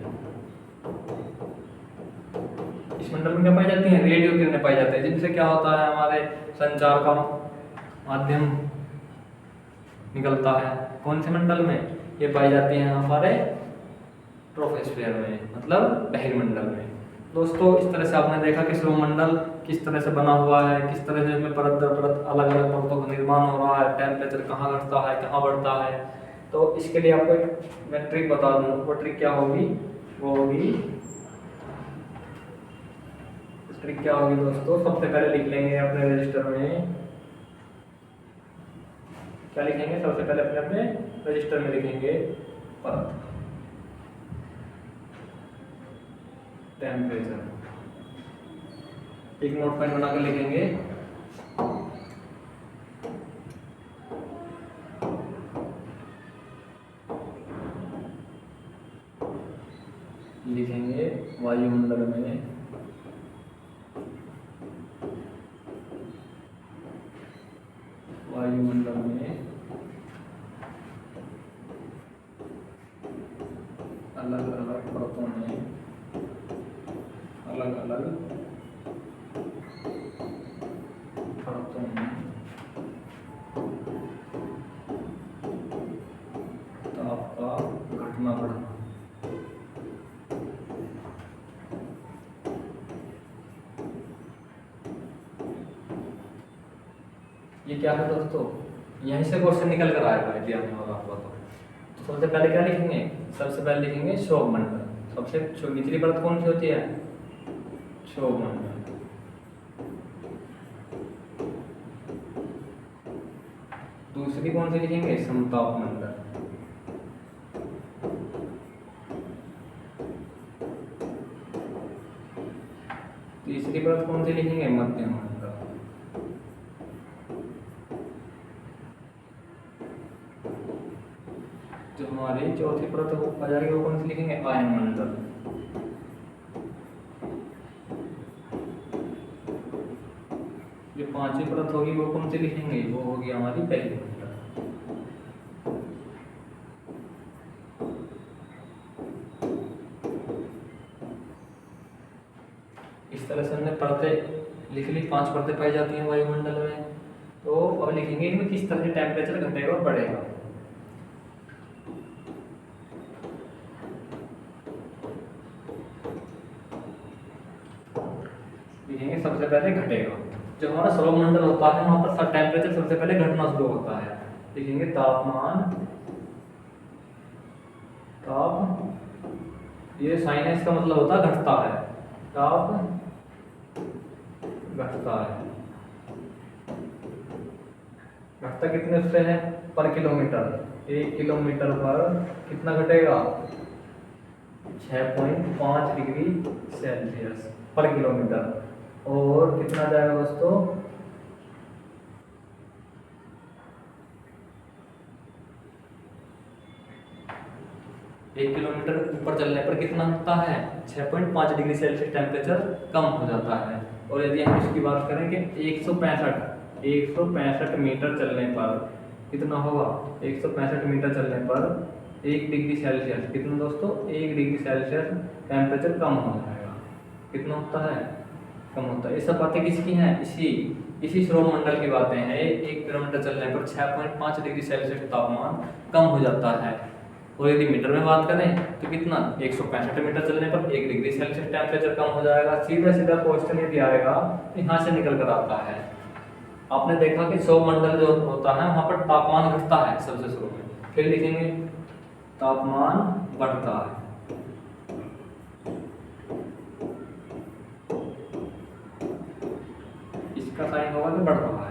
इस मंडल में क्या पाई जाती हैं? रेडियो किरणें पाई जाती है, जिनसे क्या होता है, हमारे संचार का माध्यम निकलता है। कौन से मंडल में? ये पाई जाती हैं हमारे ट्रोपोस्फीयर में, मतलब बहिर्मंडल में। दोस्तों इस तरह से आपने देखा कि सौरमंडल किस तरह से बना हुआ है, किस तरह से इसमें परत दर परत अलग अलग परतों का निर्माण हो रहा है, टेम्परेचर कहाँ घटता है कहाँ बढ़ता है। तो इसके लिए आपको एक मैं ट्रिक बता दूँ, वो ट्रिक क्या होगी? वो होगी ट्रिक क्या होगी दोस्तों? सबसे पहले लिख लेंगे अपने रजिस्टर में, क्या लिखेंगे? सबसे पहले अपने अपने रजिस्टर में लिखेंगे परत, टेम्परेचर, एक नोट पेन बनाकर लिखेंगे वायुमंडल में अलग अलग परतों में अलग अलग परतों में ताप का घटना बढ़ना। ये क्या है दोस्तों? यहीं से क्वेश्चन निकल कर आएगा एग्जाम में होगा आपको। तो सबसे पहले क्या लिखेंगे? सबसे पहले लिखेंगे क्षोभमंडल। सबसे निचली परत कौन सी होती है? क्षोभमंडल। दूसरी कौन सी लिखेंगे? समतापमंडल। तीसरी परत कौन सी लिखेंगे? मध्यम मंडल। जो हमारी चौथी परत आ जाएगी वो कौन सी लिखेंगे? आयन मंडल। जो पांचवी परत होगी वो कौन सी लिखेंगे? वो होगी हमारी पहली मंडल। इस तरह से हमने परतें लिख ली, 5 परतें पाई जाती हैं वायुमंडल में। तो अब लिखेंगे इनमें किस तरह से टेम्परेचर घटेगा और बढ़ेगा। लिखेंगे सबसे पहले घटेगा। जो हमारा सौरमंडल होता है वहां पर टेम्परेचर सबसे पहले घटना शुरू होता है। लिखेंगे तापमान, ताप, ये साइन है, इसका मतलब होता है घटता है। ताप घटता है। घटता कितने से है? पर किलोमीटर। 1 किलोमीटर पर कितना घटेगा? 6.5 डिग्री सेल्सियस पर किलोमीटर। और कितना जाएगा दोस्तों? 1 किलोमीटर ऊपर चलने पर कितना होता है? 6.5 डिग्री सेल्सियस टेम्परेचर कम हो जाता है। और यदि हम इसकी बात करें कि 165 मीटर चलने पर कितना होगा? 165 मीटर चलने पर 1 डिग्री सेल्सियस कितना दोस्तों? 1 डिग्री सेल्सियस टेम्परेचर कम हो जाएगा। कितना होता है? कम होता है। ये सब बातें किसकी हैं? इसी सौरमंडल की बातें हैं। 1 किलोमीटर चलने पर 6.5 डिग्री सेल्सियस तापमान कम हो जाता है। और यदि मीटर में बात करें तो कितना? 165 मीटर चलने पर 1 डिग्री सेल्सियस टेम्परेचर कम हो जाएगा। सीधा सीधा क्वेश्चन यदि आएगा तो यहाँ से निकल कर आता है। आपने देखा कि सौरमंडल जो होता है वहाँ पर तापमान घटता है सबसे शुरू में, फिर लिखेंगे तापमान बढ़ता है। इसका साइन होगा कि बढ़ रहा है।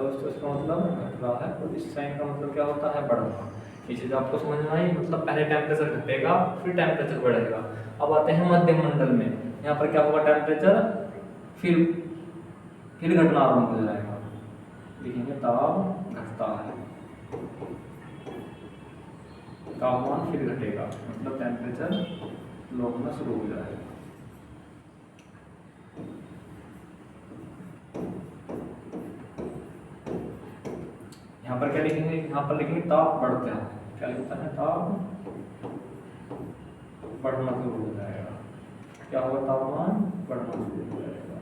दोस्तों इसका मतलब घट रहा है, और इस साइन का मतलब क्या होता है? बढ़ रहा। ये चीज आपको समझ में आई? मतलब पहले टेम्परेचर घटेगा फिर टेम्परेचर बढ़ेगा। अब आते हैं मध्यम मंडल में। यहाँ पर क्या होगा? टेम्परेचर फिर घटना आरंभ हो जाएगा। लिखेंगे ताप घटता है, तापमान फिर घटेगा, मतलब टेम्परेचर फ्लो होना शुरू हो जाएगा। यहाँ पर क्या लिखेंगे, यहाँ पर लिखेंगे ताप बढ़ता है, क्या लिखता है, ताप बढ़ना शुरू हो जाएगा। क्या होगा, तापमान बढ़ना शुरू हो जाएगा।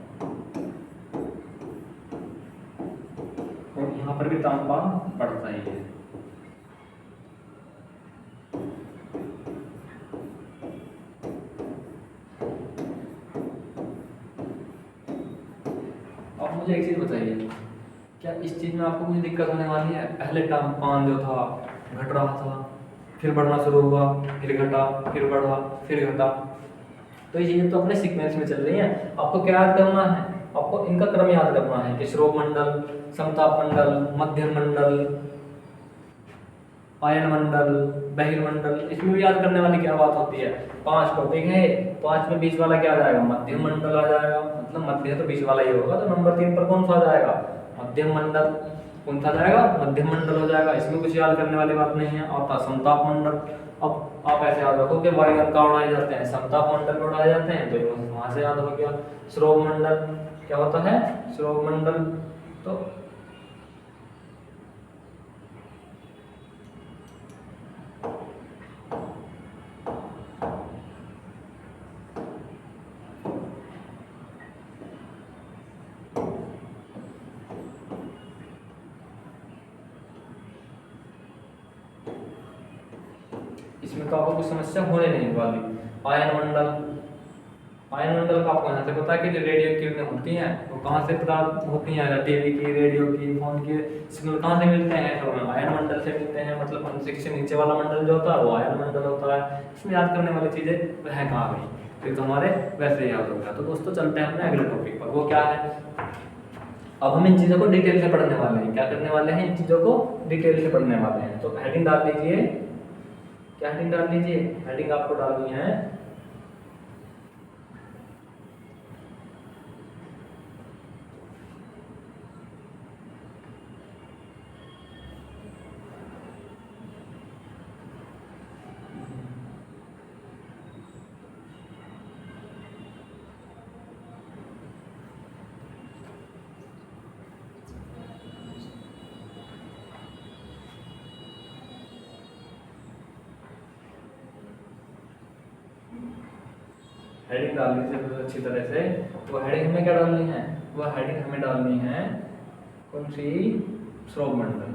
और यहाँ पर भी तापमान बढ़ता ही है। अब मुझे एक चीज बताइए, क्या इस चीज में आपको कुछ दिक्कत होने वाली है? पहले तापमान जो था घट रहा था, फिर बढ़ना शुरू हुआ, फिर घटा, फिर बढ़ा, फिर घटा। तो ये चीजें तो अपने सीक्वेंस में चल रही हैं। आपको क्या याद करना है, आपको इनका क्रम याद करना है कि श्रोप मंडल, समताप मंडल, मध्यम मंडल, आयन मंडल, बहिर्मंडल। इसमें भी याद करने वाली क्या बात होती है, 5 टॉपिक है, 5 में बीच वाला क्या आ जाएगा, मध्यम मंडल आ जाएगा। मतलब मध्य तो बीच वाला ही होगा, तो नंबर 3 पर कौन सा आ जाएगा, मध्यम मंडल। कौन सा जाएगा, मध्यम मंडल हो जाएगा। इसमें कुछ याद करने वाली बात नहीं है। और था समताप मंडल। अब आप ऐसे याद रखो कि वायुमंडल का उड़ाए जाते हैं, समताप मंडल में उड़ाए जाते हैं, तो वहां से याद हो गया। श्रोप मंडल क्या होता है, श्रोप मंडल। तो इसमें तो आपको कुछ समस्या होने नहीं वाली। आयन मंडल, आयन मंडल का आपको यहाँ से पता है कि जो रेडियो किरणें होती हैं वो कहाँ से प्राप्त होती हैं, टीवी की, रेडियो की, फोन के सिग्नल कहाँ से मिलते हैं, तो हमें आयन मंडल से मिलते हैं। मतलब अंतरिक्ष से नीचे वाला मंडल जो होता है वो आयन मंडल होता है। इसमें याद करने वाली चीजें वह कहाँ गई, फिर तो हमारे वैसे याद हो गया। तो दोस्तों चलते हैं अपने अगले टॉपिक पर, वो क्या है। अब हम इन चीजों को डिटेल से पढ़ने वाले हैं। क्या करने वाले हैं, इन चीजों को डिटेल से पढ़ने वाले हैं। तो हेडिंग डाल लीजिए, क्या हेडिंग डाल लीजिए, हेडिंग आपको डालनी है हेडिंग डाल लीजिए बहुत अच्छी तरह से। तो हेडिंग हमें क्या डालनी है, वो हेडिंग हमें डालनी है कौन सी, श्रोप मंडल।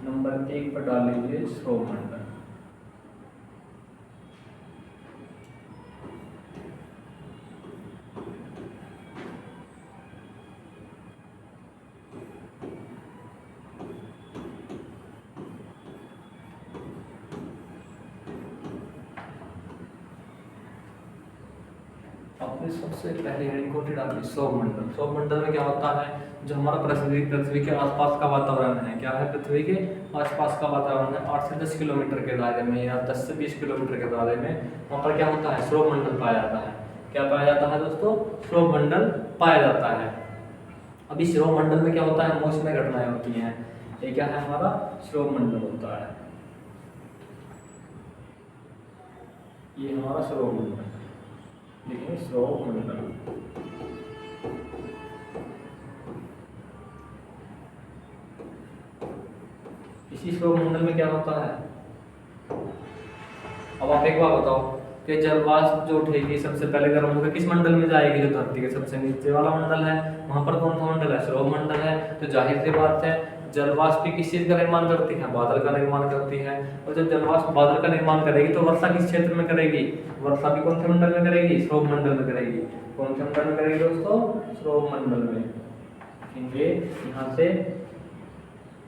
नंबर 1 पर डाल लीजिए श्रोप मंडल। आपने सबसे पहले हेडिंग को डाली सौर मंडल। सौर मंडल में क्या होता है, जो हमारा पृथ्वी के आसपास का वातावरण है, क्या है, पृथ्वी के आसपास का वातावरण है। 8 से 10 किलोमीटर के दायरे में या 10 से 20 किलोमीटर के दायरे में वहाँ पर क्या होता है, सौर मंडल पाया जाता है। क्या पाया जाता है दोस्तों, सौर मंडल पाया जाता है। अभी सौर मंडल में क्या होता है, मौसमी घटनाएं होती हैं। ये क्या है, हमारा सौर मंडल होता है। ये हमारा सौर मंडल, देखिए सौर मंडल। इसी सौर मंडल में क्या होता है, अब आप एक बार बताओ कि जल वाष्प जो उठेगी सबसे पहले गर्म होकर किस मंडल में जाएगी, जो धरती के सबसे नीचे वाला मंडल है, वहां पर कौन सा मंडल है, सौर मंडल है। तो जाहिर सी बात है जल वाष्प किस चीज का निर्माण करती है, बादल का निर्माण करती है। और जब जल वाष्प बादल का निर्माण करेगी तो वर्षा किस क्षेत्र में करेगी, वर्षा भी कौन से मंडल में करेगी, सौर मंडल में करेगी। कौन से मंडल में करेगी दोस्तों, सौर मंडल में। लिखेंगे यहाँ से,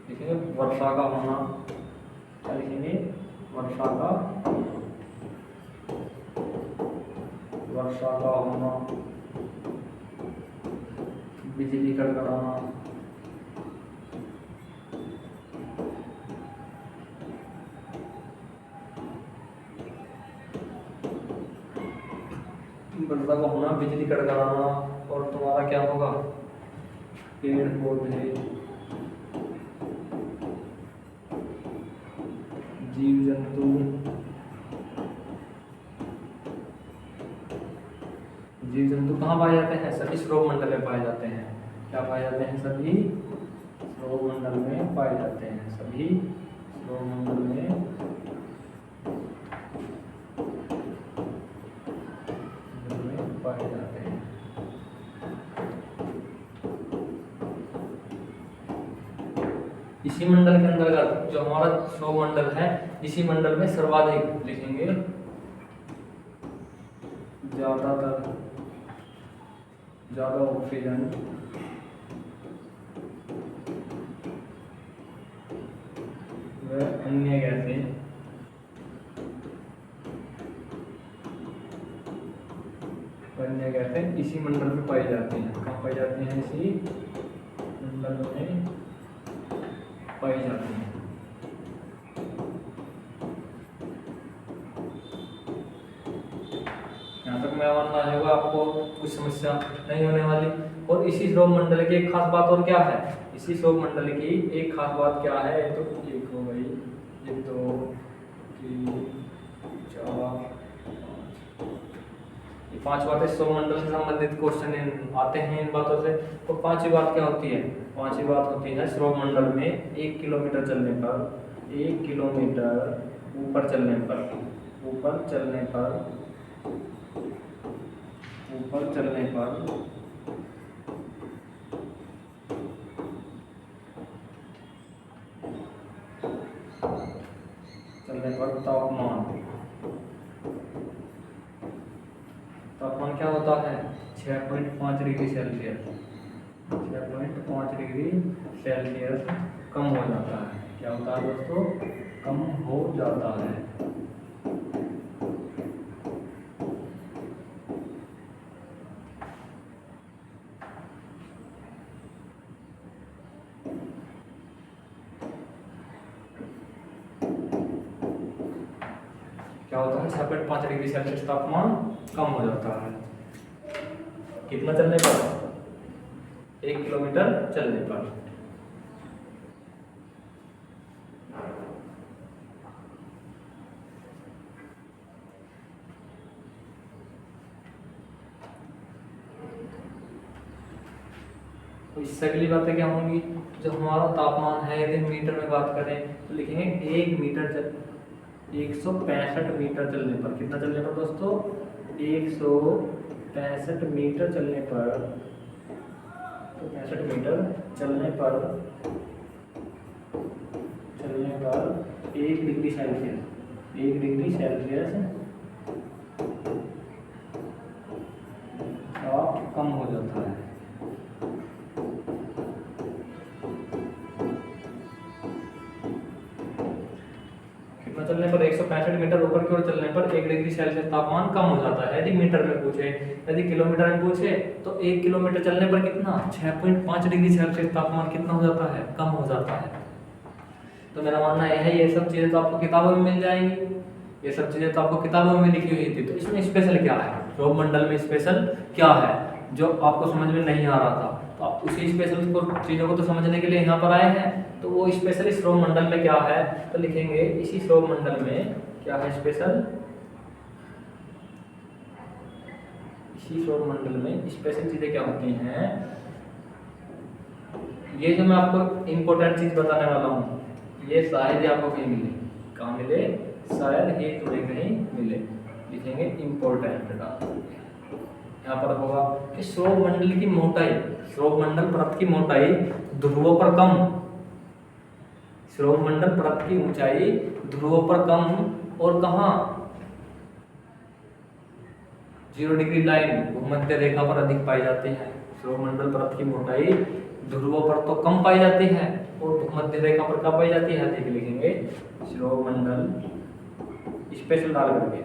लिखेंगे वर्षा का होना, क्या लिखेंगे, वर्षा का होना, बिजली कड़कड़ाना, वर्षा का होना, बिजली कड़कड़ाना। और तुम्हारा क्या होगा, पेड़ पौधे, जीव जंतु, जीव जंतु कहाँ पाए जाते हैं? सभी श्रोव मंडल में पाए जाते हैं। क्या पाए जाते हैं? सभी श्रोव मंडल में पाए जाते हैं। सभी श्रोव मंडल में पाए जाते हैं। इसी मंडल के अंतर्गत जो हमारा श्रोव मंडल है, इसी मंडल में सर्वाधिक लिखेंगे ज्यादा ऑक्सीजन व अन्य गैसें इसी मंडल में पाई जाती हैं। कहाँ पाई जाती हैं? इसी मंडल में पाई जाती हैं। यहाँ तक मेरा मानना है आपको कुछ समस्या नहीं होने वाली। और इसी श्रोव मंडल की एक खास बात और क्या है? इसी श्रोव मंडल की एक खास बात क्या है? तो एक हो गई, ये 2 3 4 5, 5 बातें श्रोव मंडल से संबंधित क्वेश्चन आते हैं इन बातों से। तो पांचवी बात क्या होती है? पांचवी बात होती है श्रोव मंडल में 1 किलोमीटर चलने पर, 1 किलोमीटर ऊपर चलने पर तापमान क्या होता है? 6.5 डिग्री सेल्सियस। 6.5 डिग्री सेल्सियस कम हो जाता है। क्या होता है दोस्तों? कम हो जाता है। क्या होता है? 6.5 डिग्री सेल्सियस तापमान कम हो जाता है। कितना चलने पर? 1 किलोमीटर चलने पर। तो इससे अगली बातें क्या होंगी? जो हमारा तापमान है, यदि मीटर में बात करें तो लिखेंगे 1 मीटर 165 मीटर चलने पर। कितना चलने पर दोस्तों? 165 मीटर चलने पर, तो 65 मीटर चलने पर 1 डिग्री सेल्सियस, 1 डिग्री सेल्सियस ताप कम हो जाता है। चलने पर 165 मीटर ऊपर की ओर चलने पर 1 डिग्री सेल्सियस तापमान कम हो जाता है। यदि मीटर में पूछे, यदि किलोमीटर में पूछे तो 1 किलोमीटर चलने पर कितना? 6.5 डिग्री सेल्सियस तापमान कितना हो जाता है? कम हो जाता है। तो मेरा मानना यह है, ये सब चीजें तो आपको किताबों में मिल जाएंगी, ये सब चीजें तो आपको किताबों में लिखी हुई थी। तो इसमें स्पेशल क्या है? श्रोव मंडल में स्पेशल क्या है जो आपको समझ में नहीं आ रहा था? तो आप उसी स्पेशल को चीजों को तो समझने के लिए यहाँ पर आए हैं। तो वो स्पेशल श्रोव मंडल में क्या है? तो लिखेंगे इसी श्रोव मंडल में क्या है स्पेशल? इसी श्रोव मंडल में स्पेशल चीजें क्या होती हैं? ये जो मैं आपको इम्पोर्टेंट चीज बताने वाला हूँ, ये शायद ही आपको कहीं मिले। कहाँ मिले? शायद ही तुम्हें कहीं मिले। लिखेंगे इम्पोर्टेंट का। यहाँ पर होगा कि श्रोव मंडल की मोटाई, श्रोव मंडल परत की मोटाई ध्रुवों पर कम, श्रोव मंडल परत की ऊंचाई ध्रुवों पर कम और कहाँ? 0 डिग्री लाइन भूमध्य रेखा पर अधिक पाई जाती है। श्रोव मंडल परत की मोटाई ध्रुवों पर तो कम पाई जाती है और भूमध्य रेखा पर कब पाई जाती है? अधिक। लिखेंगे श्रोव मंडल स्पेशल डाल करके,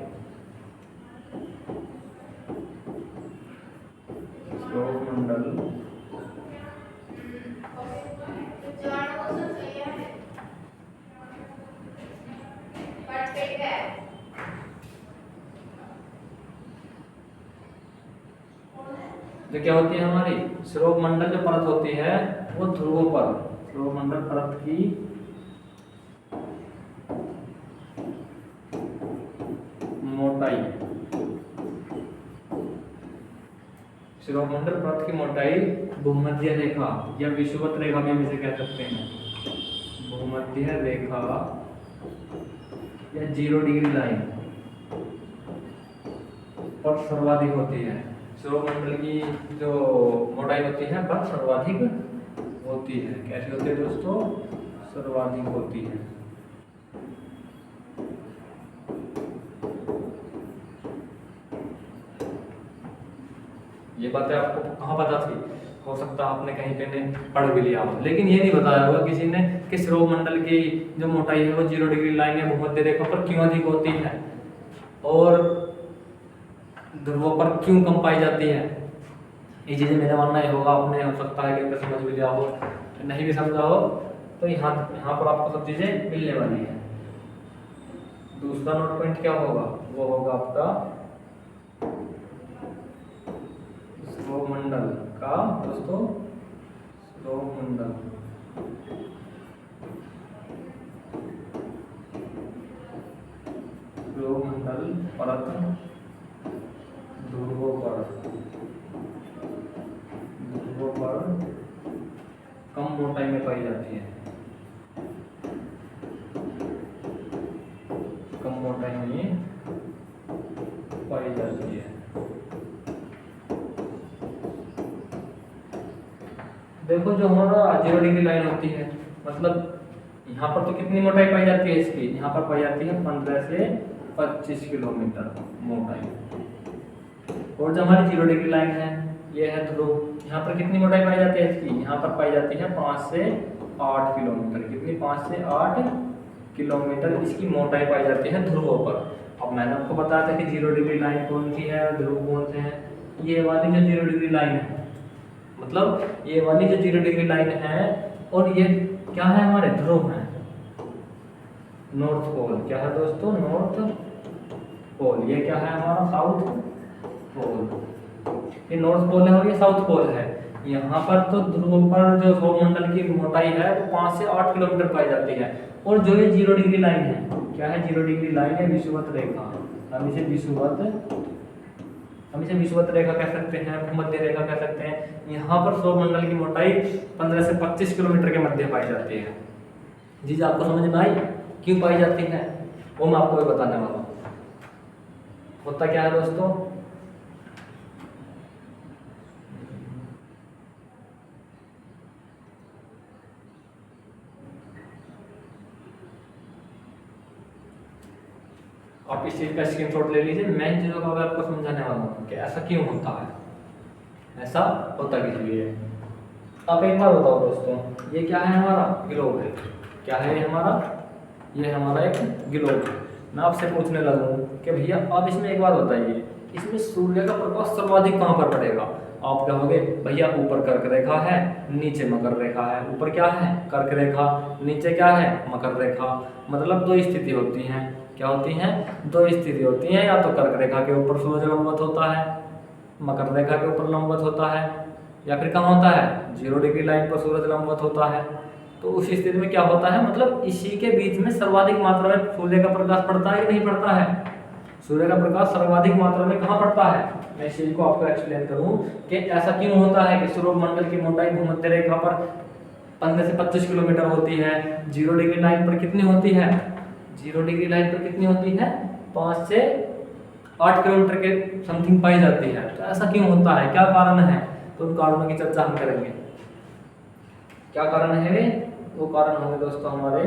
श्रोव मंडल जो क्या होती है हमारी श्रोव मंडल जो परत होती है वो ध्रुवों पर, श्रोव मंडल परत की मोटाई शिरोमंडल परत की मोटाई भूमध्य रेखा या विषुवत रेखा भी हम इसे कह सकते हैं। भूमध्य रेखा या 0 डिग्री लाइन पर सर्वाधिक होती है। शिरोमंडल की जो मोटाई होती है पर सर्वाधिक होती है। कैसी होती है दोस्तों? सर्वाधिक होती है। ये बातें आपको कहाँ पता थी? हो सकता है आपने कहीं पे ने पढ़ भी लिया हो, लेकिन ये नहीं बताया होगा किसी ने कि शिरोमंडल की जो मोटाई है वो 0 डिग्री लाइन या भूमध्य रेखा पर क्यों अधिक होती है और ध्रुवों पर क्यों कम पाई जाती है। ये चीज़ें मेरा मानना ही होगा, आपने हो सकता है कि समझ भी लिया हो, नहीं भी समझा हो, तो यहाँ पर आपको सब चीज़ें मिलने वाली है। दूसरा नोट पॉइंट क्या होगा? वो होगा आपका शिरोमंडल का दोस्तों, शिरोमंडल शिरोमंडल परत ध्रुवों पर कम मोटाई में पाई जाती है। कम मोटाई में पाई जाती है। देखो जो हमारा 0 डिग्री लाइन होती है, मतलब यहाँ पर तो कितनी मोटाई पाई जाती है इसकी? यहाँ पर पाई जाती है 15 से 25 किलोमीटर मोटाई। और जो हमारी 0 डिग्री लाइन है, ये है ध्रुव, यहाँ पर कितनी मोटाई पाई जाती है इसकी? यहाँ पर पाई जाती है 5 से 8 किलोमीटर। कितनी? 5 से 8 किलोमीटर इसकी मोटाई पाई जाती है ध्रुवों पर। अब मैंने आपको बताया था कि 0 डिग्री लाइन कौन सी है, ध्रुव कौन से हैं। ये वाली जो 0 डिग्री लाइन है, मतलब ये वाली जो 0 डिग्री लाइन है, और ये क्या है? हमारे ध्रुव हैं, नॉर्थ पोल। क्या है दोस्तों? North pole. ये क्या है? हमारा साउथ पोल। ये नॉर्थ पोल है और ये साउथ पोल है। यहाँ पर तो ध्रुव पर जो सौरमंडल की मोटाई है वो 5 से 8 किलोमीटर पाई जाती है। और जो ये 0 डिग्री लाइन है, क्या है? 0 डिग्री लाइन है विषुवत रेखा। हम इसे विषुवत रेखा कह सकते हैं, भूमध्य रेखा कह सकते हैं। यहाँ पर सौरमंडल की मोटाई 15 से 25 किलोमीटर के मध्य पाई जाती है। जी आपको समझ में आई क्यों पाई जाती है? वो मैं आपको बताने वाला हूँ। होता क्या है दोस्तों? आप इस चीज का स्क्रीनशॉट ले लीजिए। मैं इन चीजों को आपको समझाने वाला हूँ कि ऐसा क्यों होता है, ऐसा होता किस लिए। आप एक बार बताओ दोस्तों, ये क्या है? हमारा ग्लोब है। क्या है ये हमारा? ये हमारा एक ग्लोब है। मैं आपसे पूछने लगूँ कि भैया आप इसमें एक बार बताइए, इसमें सूर्य का प्रकाश सर्वाधिक कहाँ पर पड़ेगा? आप कहोगे भैया ऊपर कर्क रेखा है, नीचे मकर रेखा है। ऊपर क्या है? कर्क रेखा। नीचे क्या है? मकर रेखा। मतलब दो स्थिति होती हैं। क्या होती हैं? दो स्थिति होती हैं। या तो कर्क रेखा के ऊपर सूर्य लंबवत होता है, मकर रेखा के ऊपर लंबवत होता है, या फिर कहाँ होता है? 0 डिग्री लाइन पर सूरज लंबवत होता है। तो उस स्थिति में क्या होता है? मतलब इसी के बीच में सर्वाधिक मात्रा में सूर्य का प्रकाश पड़ता है कि नहीं पड़ता है? सूर्य का प्रकाश सर्वाधिक मात्रा में कहाँ पड़ता है? मैं इस चीज को आपको एक्सप्लेन करूं कि ऐसा क्यों होता है कि सौरमंडल की मोटाई भूमध्य रेखा पर 15 से 25 किलोमीटर होती है, 0 डिग्री लाइन पर कितनी होती है? 0 डिग्री लाइन पर कितनी होती है? 5 से 8 किलोमीटर के समथिंग पाई जाती है। तो ऐसा क्यों होता है? क्या कारण है? तो उन कारणों की चर्चा हम करेंगे। क्या कारण है वे? वो कारण होंगे दोस्तों हमारे,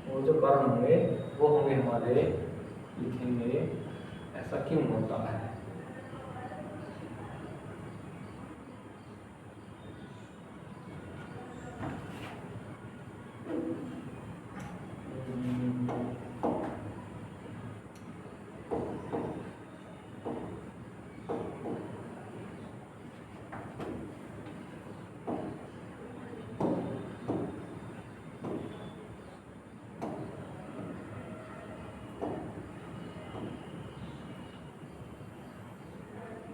वो जो कारण होंगे वो होंगे हमारे, लिखेंगे ऐसा क्यों होता है।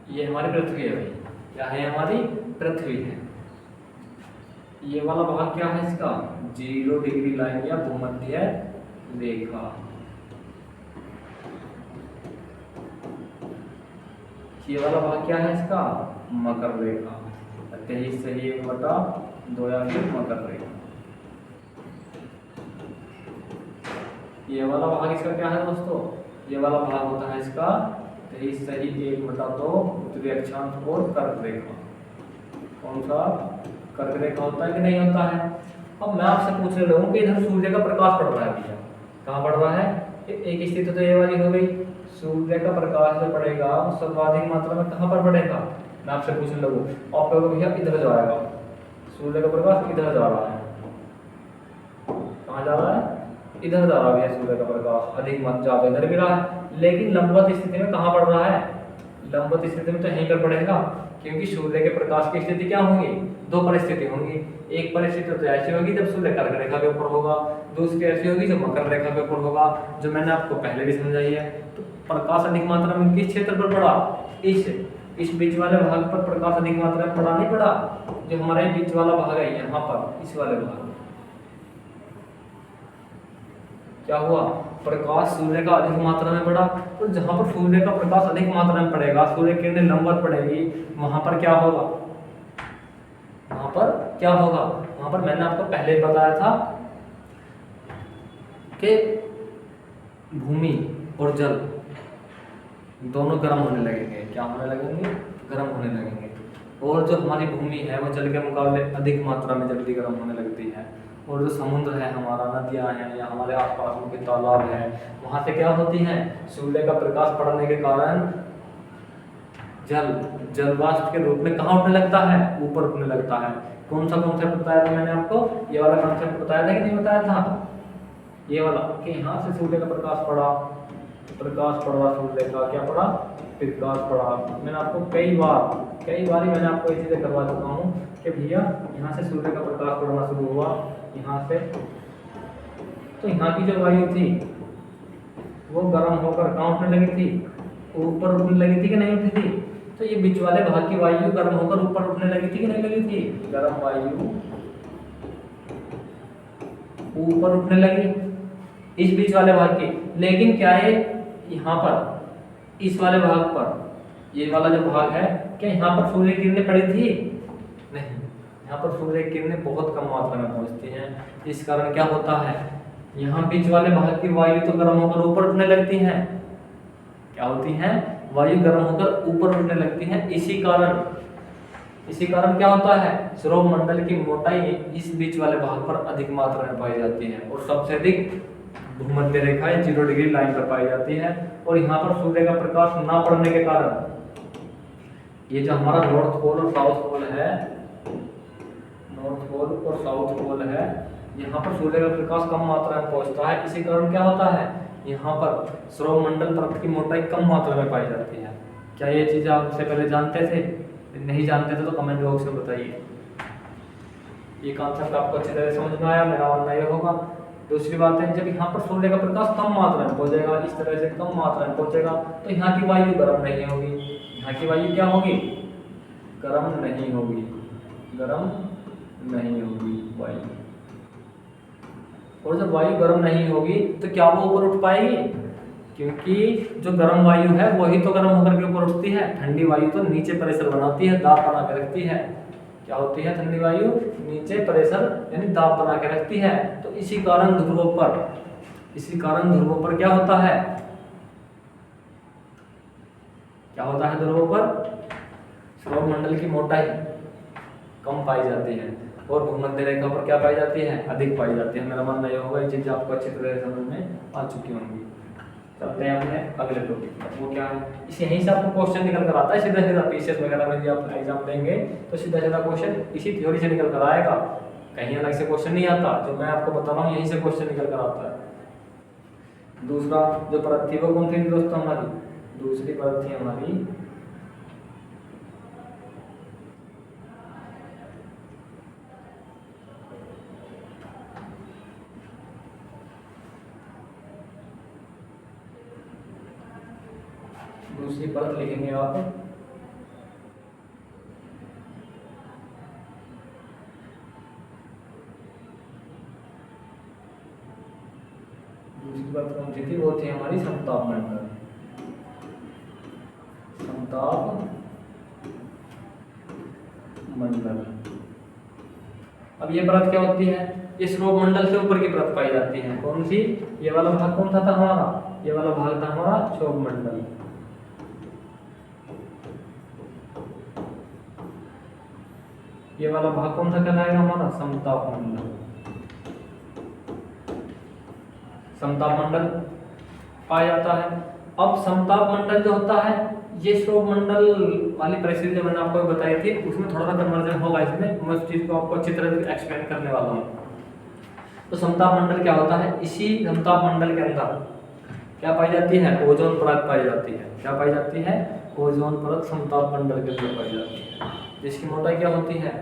ये हमारी पृथ्वी है भाई। क्या है? हमारी पृथ्वी है। ये वाला भाग क्या है इसका? 0 डिग्री लाइन या भूमध्य रेखा। ये वाला भाग क्या है इसका, मकर रेखा। 23 सही 1/2 या फिर मकर रेखा। ये वाला भाग इसका क्या है दोस्तों, ये वाला भाग होता है इसका 23 सही 1/2 उत्तरी अक्षांश और कर्क रेखा। कौन सा, कर्क रेखा होता है कि नहीं होता है। अब मैं आपसे पूछने लगूं कि इधर सूर्य का प्रकाश पड़ रहा है भैया, कहाँ पड़ रहा है, एक स्थिति तो ये वाली हो गई, सूर्य का प्रकाश जो पड़ेगा सर्वाधिक मात्रा में कहाँ पर पड़ेगा। मैं आपसे पूछने लगूं, आप कहोगे भैया इधर जाएगा, सूर्य का प्रकाश इधर जा रहा है, कहाँ जा रहा है, इधर जा रहा है सूर्य का प्रकाश, अधिक मत ज्यादा इधर भी रहा है, लेकिन लंबवत स्थिति में कहाँ पड़ रहा है, लंबवत स्थिति में तो यहीं पर पड़ेगा, क्योंकि सूर्य के प्रकाश की स्थिति क्या होंगी, दो परिस्थिति होंगी। एक परिस्थिति तो ऐसी होगी जब सूर्य कर्क रेखा के ऊपर होगा, दूसरी ऐसी होगी जो मकर रेखा के ऊपर होगा, जो मैंने आपको पहले भी समझाई है। तो प्रकाश अधिक मात्रा में किस क्षेत्र पर पड़ा, इस बीच वाले भाग पर प्रकाश अधिक मात्रा में पड़ा, नहीं पड़ा, जो हमारे बीच वाला भाग है यहाँ पर, इस वाले भाग में क्या हुआ, प्रकाश सूर्य का अधिक मात्रा में पड़ा। तो जहां पर सूर्य का प्रकाश अधिक मात्रा में पड़ेगा, सूर्य किरणें लंबवत पड़ेगी, वहां पर क्या होगा, वहां पर क्या होगा, वहां पर मैंने आपको पहले ही बताया था कि भूमि और जल दोनों गर्म होने लगेंगे। क्या होने लगेंगे, गर्म होने लगेंगे। और जो हमारी भूमि है वो जल के मुकाबले अधिक मात्रा में जल्दी गर्म होने लगती है। और जो समुद्र है हमारा, नदियाँ हैं या हमारे आसपास में के तालाब है, वहाँ से क्या होती हैं, सूर्य का प्रकाश पड़ने के कारण जल वाष्प के रूप में कहाँ उठने लगता है, ऊपर उठने लगता है। कौन सा कॉन्सेप्ट बताया था मैंने आपको, ये वाला कॉन्सेप्ट बताया था कि नहीं बताया था, ये वाला कि यहाँ से सूर्य का प्रकाश पड़ा, सूर्य का क्या पड़ा, प्रकाश पड़ा। मैंने आपको कई बार ही मैंने आपको ये चीज़ें करवा चुका हूँ कि भैया यहाँ से सूर्य का प्रकाश पड़ना शुरू हुआ, यहाँ से, तो यहाँ की जो वायु थी वो गर्म होकर कहाँ उठने लगी थी, ऊपर उठने लगी थी कि नहीं उठी थी। तो ये बीच वाले भाग की वायु गर्म होकर ऊपर उठने लगी थी कि नहीं लगी थी, गर्म वायु ऊपर उठने लगी इस बीच वाले भाग की। लेकिन क्या है, यहाँ पर इस वाले भाग पर, ये वाला जो भाग है, क्या यहाँ पर सूर्य किरणें पड़ी थी, नहीं, यहाँ पर सूर्य किरणें बहुत कम मात्रा में पहुंचती हैं। इस कारण क्या होता है, यहाँ बीच वाले भाग की वायु तो गर्म होकर ऊपर उठने लगती हैं, क्या होती हैं, वायु गर्म होकर ऊपर उठने लगती हैं। इसी कारण क्या होता है, सौर मंडल की मोटाई इस बीच वाले भाग पर अधिक मात्रा में पाई जाती है और सबसे अधिक भूमध्य रेखा 0 डिग्री लाइन पर पाई जाती है। और यहाँ पर सूर्य का प्रकाश ना पड़ने के कारण ये जो हमारा नॉर्थ पोल और साउथ पोल है, यहाँ पर सूर्य का प्रकाश कम मात्रा में पहुंचता है। इसी कारण क्या होता है, यहाँ पर सौर मंडल परत की मोटाई कम मात्रा में पाई जाती है। क्या ये चीज़ आप इससे पहले जानते थे, नहीं जानते थे तो कमेंट बॉक्स में बताइए। ये कॉन्सेप्ट आपको अच्छी तरह समझ में आया, मेरा मानना ये होगा। दूसरी बात है, जब यहाँ पर सूर्य का प्रकाश कम मात्रा में पहुंचेगा, इस तरह से कम मात्रा में पहुंचेगा, तो यहाँ की वायु गर्म नहीं होगी, यहाँ की वायु क्या होगी, गर्म नहीं होगी वायु। और जब वायु गर्म नहीं होगी तो क्या वो ऊपर उठ पाएगी, क्योंकि जो गर्म वायु है वही तो गर्म होकर के ऊपर उठती है। ठंडी वायु तो नीचे प्रेशर बनाती है, दाब बना के रखती है। क्या होती है, ठंडी वायु नीचे प्रेशर यानी दाब बना के रखती है। तो इसी कारण ध्रुवों पर क्या होता है, ध्रुवों पर सौर मंडल की मोटाई कम पाई जाती है और भूमध्य रेखा पर क्या पाई जाती है, अधिक पाई जाती है। मेरा मानना यह होगा, ये चीज़ आपको अच्छी तरह से समझ में आ चुकी होंगी। चलते हैं अपने अगले टॉपिक पर, वो क्या है, इसे यहीं से आपको क्वेश्चन निकल कर आता है सीधा पीसीएस वगैरह में भी आप एग्जाम देंगे तो सीधा क्वेश्चन इसी थ्योरी से निकल कर आएगा, कहीं अलग से क्वेश्चन नहीं आता। जो मैं आपको बता रहा हूँ यहीं से क्वेश्चन निकल कर आता है। दूसरा जो परत थी वो कौन थी दोस्तों, हमारी दूसरी परत थी हमारी दूसरी परत लिखेंगे आप दूसरी परत कौन सी थी, वो थी हमारी समताप मंडल। समताप मंडल। अब ये परत क्या होती है, इस श्रोप मंडल से ऊपर की परत पाई जाती है। कौन सी, ये वाला भाग कौन सा था हमारा, ये वाला भाग था हमारा क्षोभ मंडल। ये वाला भाग कौन सा कहलाएगा हमारा, समताप मंडल। समताप मंडल पाया जाता है। अब समताप मंडल जो होता है, ये श्रोप मंडल वाली परिस्थिति जो मैंने आपको बताई थी, उसमें थोड़ा सा कन्वर्जन होगा इसमें, मैं उस चीज को आपको अच्छी तरह से एक्सप्लेन करने वाला हूँ। तो समताप मंडल क्या होता है, इसी समताप मंडल के अंदर क्या पाई जाती है, ओजोन परत पाई जाती है। क्या पाई जाती है, ओजोन परत समताप मंडल के अंदर पाई जाती है, जिसकी मोटाई क्या होती है,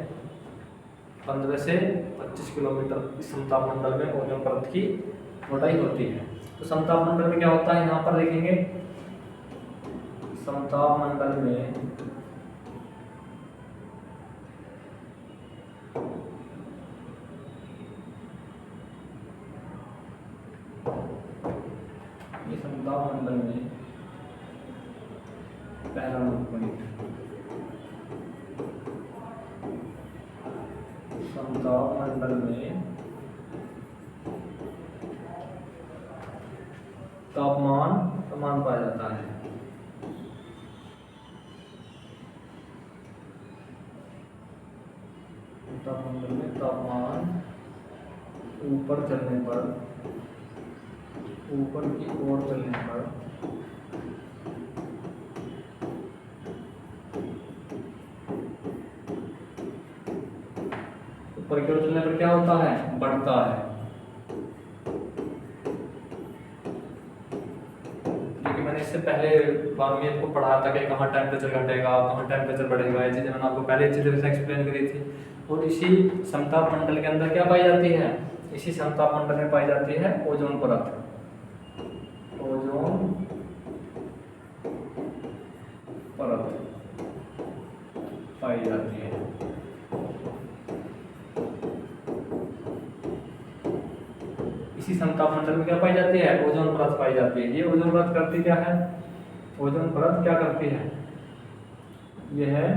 15 से 25 किलोमीटर इस समताप मंडल में ओजोन परत की मोटाई होती है। तो समताप मंडल में क्या होता है, यहाँ पर देखेंगे समताप मंडल में समताप मंडल में पहला पॉइंट, समताप मंडल में तापमान समान पाया जाता है। समताप मंडल में तापमान ऊपर चलने पर, ऊपर की ओर चलने पर ऊपर की ओर चलने पर क्या होता है, बढ़ता है। क्योंकि मैंने इससे पहले बार में आपको पढ़ाया था कि कहाँ टेम्परेचर घटेगा, कहाँ टेम्परेचर बढ़ेगा, ये चीजें मैंने आपको पहले अच्छी तरह से एक्सप्लेन करी थी। और इसी समताप मंडल के अंदर क्या पाई जाती है, इसी समताप मंडल में पाई जाती है ओजोन परत। ओजोन परत पाई जाती है। इसी समताप मंडल में क्या पाई जाती है, ओजोन परत पाई जाती है। ये ओजोन परत करती क्या है, ओजोन परत क्या करती है, यह है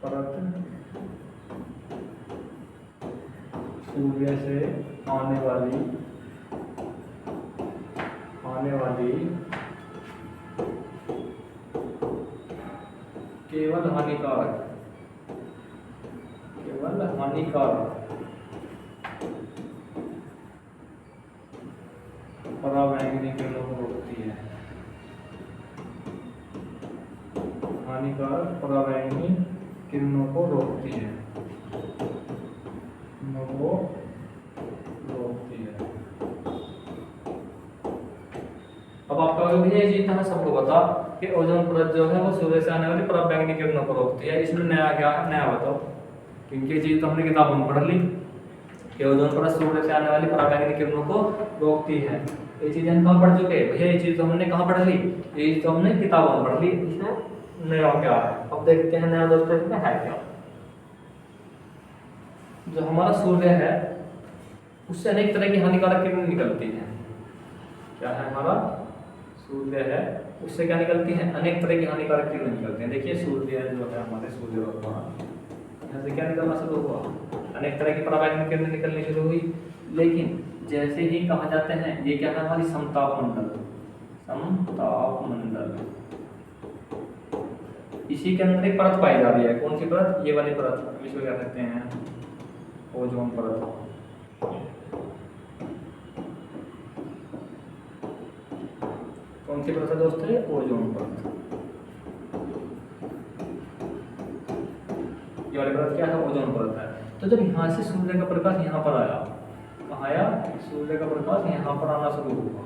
परत सूर्य से आने वाली केवल हानिकारक पराबैंगनी किरणों को रोकती है। हानिकारक पराबैंगनी किरणों को रोकती है, वो रोकती है। अब आपका ये चीज था सबको बता कि ओजोन परत जो है वो सूर्य से आने वाली पराबैंगनी किरणों को रोकती है। इसमें नया क्या है, नया बताओ, क्योंकि ये चीज तो हमने किताबों में पढ़ ली कि ओजोन परत सूर्य से आने वाली पराबैंगनी किरणों को रोकती है। ये चीज हम कहाँ पढ़ चुके हैं भैया, ये चीज तो हमने कहाँ पढ़ ली, ये चीज तो हमने किताबों में पढ़ ली। इसमें नया क्या है, अब देखते हैं नया दोस्तों इसमें है क्या। जो हमारा सूर्य है उससे अनेक तरह की हानिकारक किरणें निकलती हैं। क्या है, हमारा सूर्य है उससे क्या निकलती है, अनेक तरह की हानिकारक किरणें निकलती हैं। देखिए सूर्य जो है हमारे, सूर्य भगवान, यहाँ से क्या निकलना शुरू हुआ, अनेक तरह की पराबैंगनी किरणें निकलनी शुरू हुई। लेकिन जैसे ही कहा जाते हैं, ये क्या है हमारी समताप मंडल, समताप मंडल, इसी के अंदर एक परत पाई जा रही है। कौन सी परत, ये वाली परत, हम इसको क्या कहते हैं, ओजोन परत। कौन सी परत है दोस्तों, ओजोन परत। ये वाली परत क्या है, ओजोन परत है। तो जब यहाँ से सूर्य का प्रकाश यहाँ पर आया, कहाँ आया, सूर्य का प्रकाश यहाँ पर आना शुरू हुआ,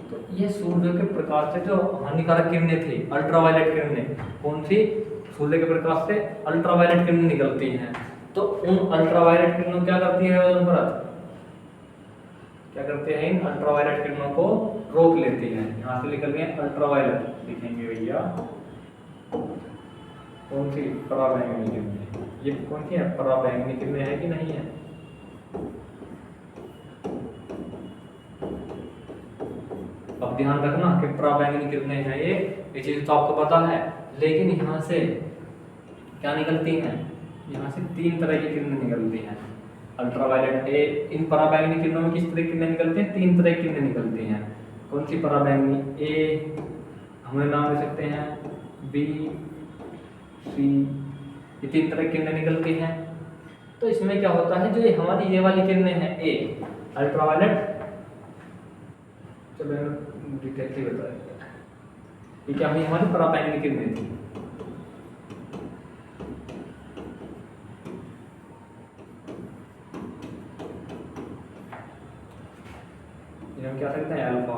तो ये सूर्य के प्रकाश से जो हानिकारक किरणें थी, अल्ट्रावायलेट किरणें, कौन सी, सूर्य के प्रकाश से अल्ट्रावायलेट किरणें निकलती हैं। तो उन अल्ट्रावायलेट किरणों क्या करती है ओजोन परत, क्या करते हैं, इन अल्ट्रावायलेट किरणों को रोक लेती है। यहाँ से निकल गए अल्ट्रावायलेट, लिखेंगे भैया कौन सी, पराबैंगनी किरणें। ये कौन सी है, पराबैंगनी किरणें है कि नहीं है, अब ध्यान रखना कि पराबैंगनी किरणें हैं ये चीज तो आपको पता है, लेकिन यहाँ से क्या निकलती हैं, यहाँ से 3 तरह की किरणें निकलती हैं अल्ट्रावायलेट ए। इन पराबैंगनी किरणों में किस तरह की किरणें निकलती हैं, 3 तरह की किरणें निकलती हैं। कौन सी पराबैंगनी, ए हमें नाम दे सकते हैं, बी, सी, ये 3 तरह की किरणें निकलती हैं। तो इसमें क्या होता है, जो ये हमारी ये वाली किरणें हैं ए अल्ट्रावायलेट, चलो डिटेल से बता देते हैं, ये क्या हुई, हमारी पराबैंगनी किरणें थी। हम क्या सकते हैं, अल्फा,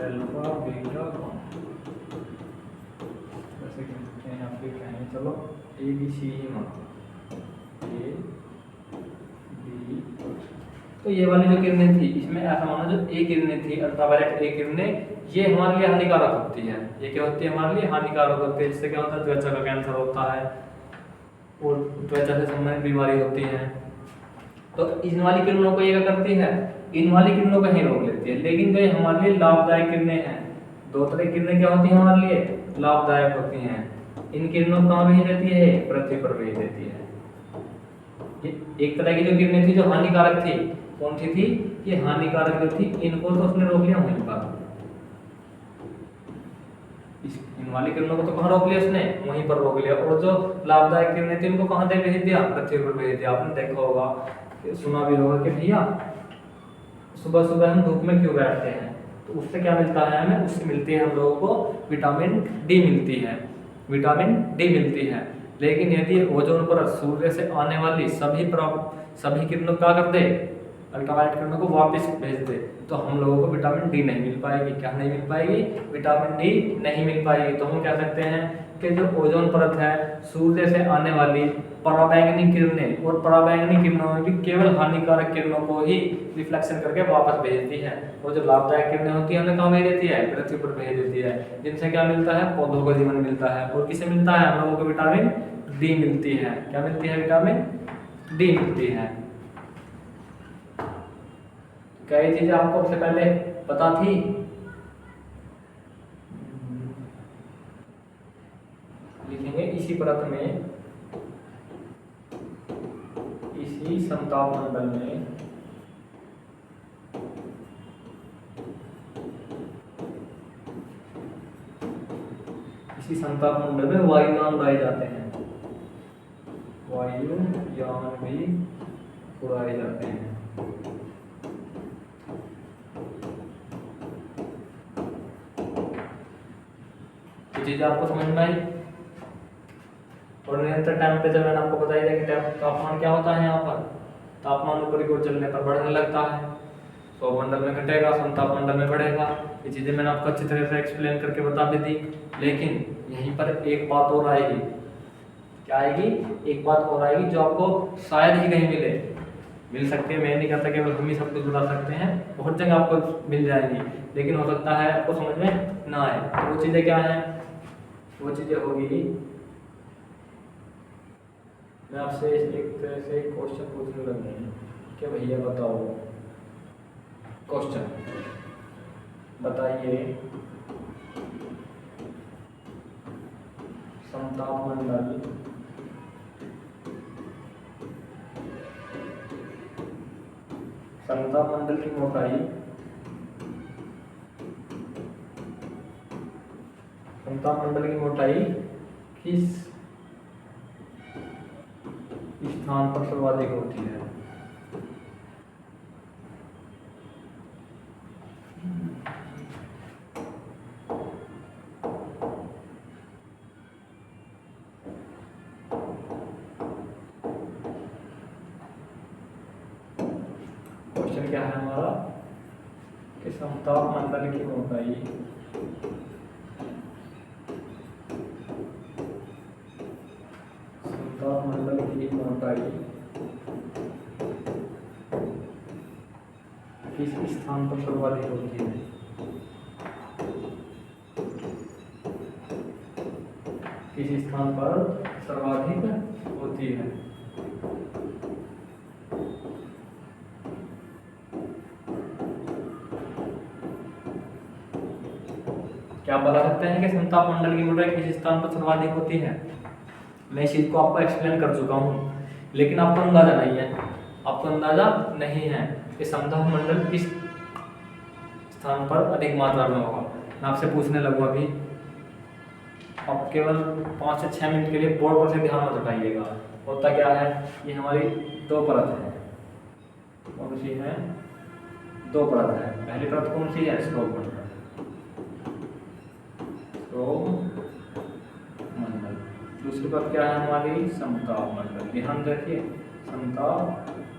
अल्फा बीटा ऐसे कह सकते हैं, आप फिर कहेंगे चलो ए बी सी ही मान, ए बी। तो ये वाली जो किरणें थी इसमें ऐसा मानो जो ए किरणें थी अल्ट्रावायलेट ए किरणें, ये हमारे लिए हानिकारक होती है। ये क्या होती है, हमारे लिए हानिकारक होती है। जिससे क्या होता है, त्वचा का कैंसर होता है और त्वचा से संबंधित बीमारी होती है। तो इन वाली किरणों को ये क्या करती है, इन वाली किरणों को ही रोक लेती है। लेकिन जो हमारे लिए लाभदायक किरणें हैं, 2 तरह की किरणें क्या होती हैं हमारे लिए, लाभदायक होती हैं। इन किरणों को कहाँ भेज देती है, पृथ्वी पर भेज देती है। ये एक तरह की जो किरणें थी जो हानिकारक थी, कौन सी थी, ये हानिकारक जो थी, इनको तो उसने रोक लिया वहीं पर। इन वाली किरणों को तो कहाँ रोक लिया उसने, वहीं पर रोक लिया। और जो लाभदायक किरणें थी उनको कहाँ दे भेज दिया, पृथ्वी पर भेज दिया। आपने देखा होगा, सुना भी होगा कि भैया सुबह सुबह हम धूप में क्यों बैठते हैं, तो उससे क्या मिलता है हमें, उससे मिलती है हम लोगों को विटामिन डी मिलती है, विटामिन डी मिलती है। लेकिन यदि ओजोन परत सूर्य से आने वाली सभी किरणों क्या कर दे, अल्ट्रावायलेट किरणों को वापस भेज दे, तो हम लोगों को विटामिन डी नहीं मिल पाएगी। क्या नहीं मिल पाएगी, विटामिन डी नहीं मिल पाएगी। तो हम कह सकते हैं कि जो ओजोन परत है सूर्य से आने वाली पराबैंगनी किरणें, और पराबैंगनी किरणों में भी केवल हानिकारक किरणों को ही रिफ्लेक्शन करके वापस भेजती है। और जो लाभदायक किरणें होती है हमें कहाँ भेज देती है, पृथ्वी पर भेज देती है। जिनसे क्या मिलता है, पौधों को जीवन मिलता है। और किसे मिलता है, हम लोगों को विटामिन डी मिलती है। क्या मिलती है, विटामिन डी मिलती है। क्या ये चीजें आपको सबसे पहले पता थी? लिखेंगे इसी परत में, इसी समताप मंडल में इसी समताप मंडल में वायुयान उड़ाए जाते हैं, वायुयान भी उड़ाए जाते हैं। चीजें आपको समझ में आई। और निरंतर टेम्परेचर मैंने आपको बताया था कि तापमान क्या होता है, यहाँ पर तापमान ऊपर की ओर चलने पर बढ़ने लगता है, सौरमंडल में घटेगा, समताप मंडल में बढ़ेगा। ये चीजें मैंने आपको अच्छी तरह से एक्सप्लेन करके बता दी थी। लेकिन यहीं पर एक बात और आएगी, क्या आएगी, एक बात और आएगी जो आपको शायद ही कहीं मिल सकती है। मैं नहीं कहता केवल हम ही सब कुछ बता सकते हैं, बहुत जगह आपको मिल जाएगी, लेकिन हो सकता है आपको समझ में ना आए। तो वो चीजें क्या है, वो चीजें होगी, मैं आपसे एक तरह से क्वेश्चन पूछने लगा कि भैया बताओ, क्वेश्चन बताइए, समताप मंडल की मोटाई, समताप मंडल की मोटाई किस स्थान पर सर्वाधिक होती है? क्वेश्चन क्या है हमारा कि समताप मंडल की मोटाई किस स्थान पर सर्वाधिक होती है? किस स्थान पर सर्वाधिक होती है। क्या आप बता सकते हैं कि समताप मंडल की मोटाई किस स्थान पर सर्वाधिक होती है? मैं इस चीज को आपको एक्सप्लेन कर चुका हूँ, लेकिन आपको अंदाजा नहीं है, आपको अंदाजा नहीं है कि समताप मंडल किस स्थान पर अधिक मात्रा में होगा। मैं आपसे पूछने लगूँ अभी, आप केवल 5 से 6 मिनट के लिए बोर्ड पर से ध्यान मत हटाइएगा। होता क्या है, ये हमारी दो परत है। कौन सी है? दो परत है। पहली परत कौन सी है? श्रोम मंडल। श्रोम मंडल। दूसरी परत क्या है हमारी? समताप मंडल। ध्यान रखिए, समताप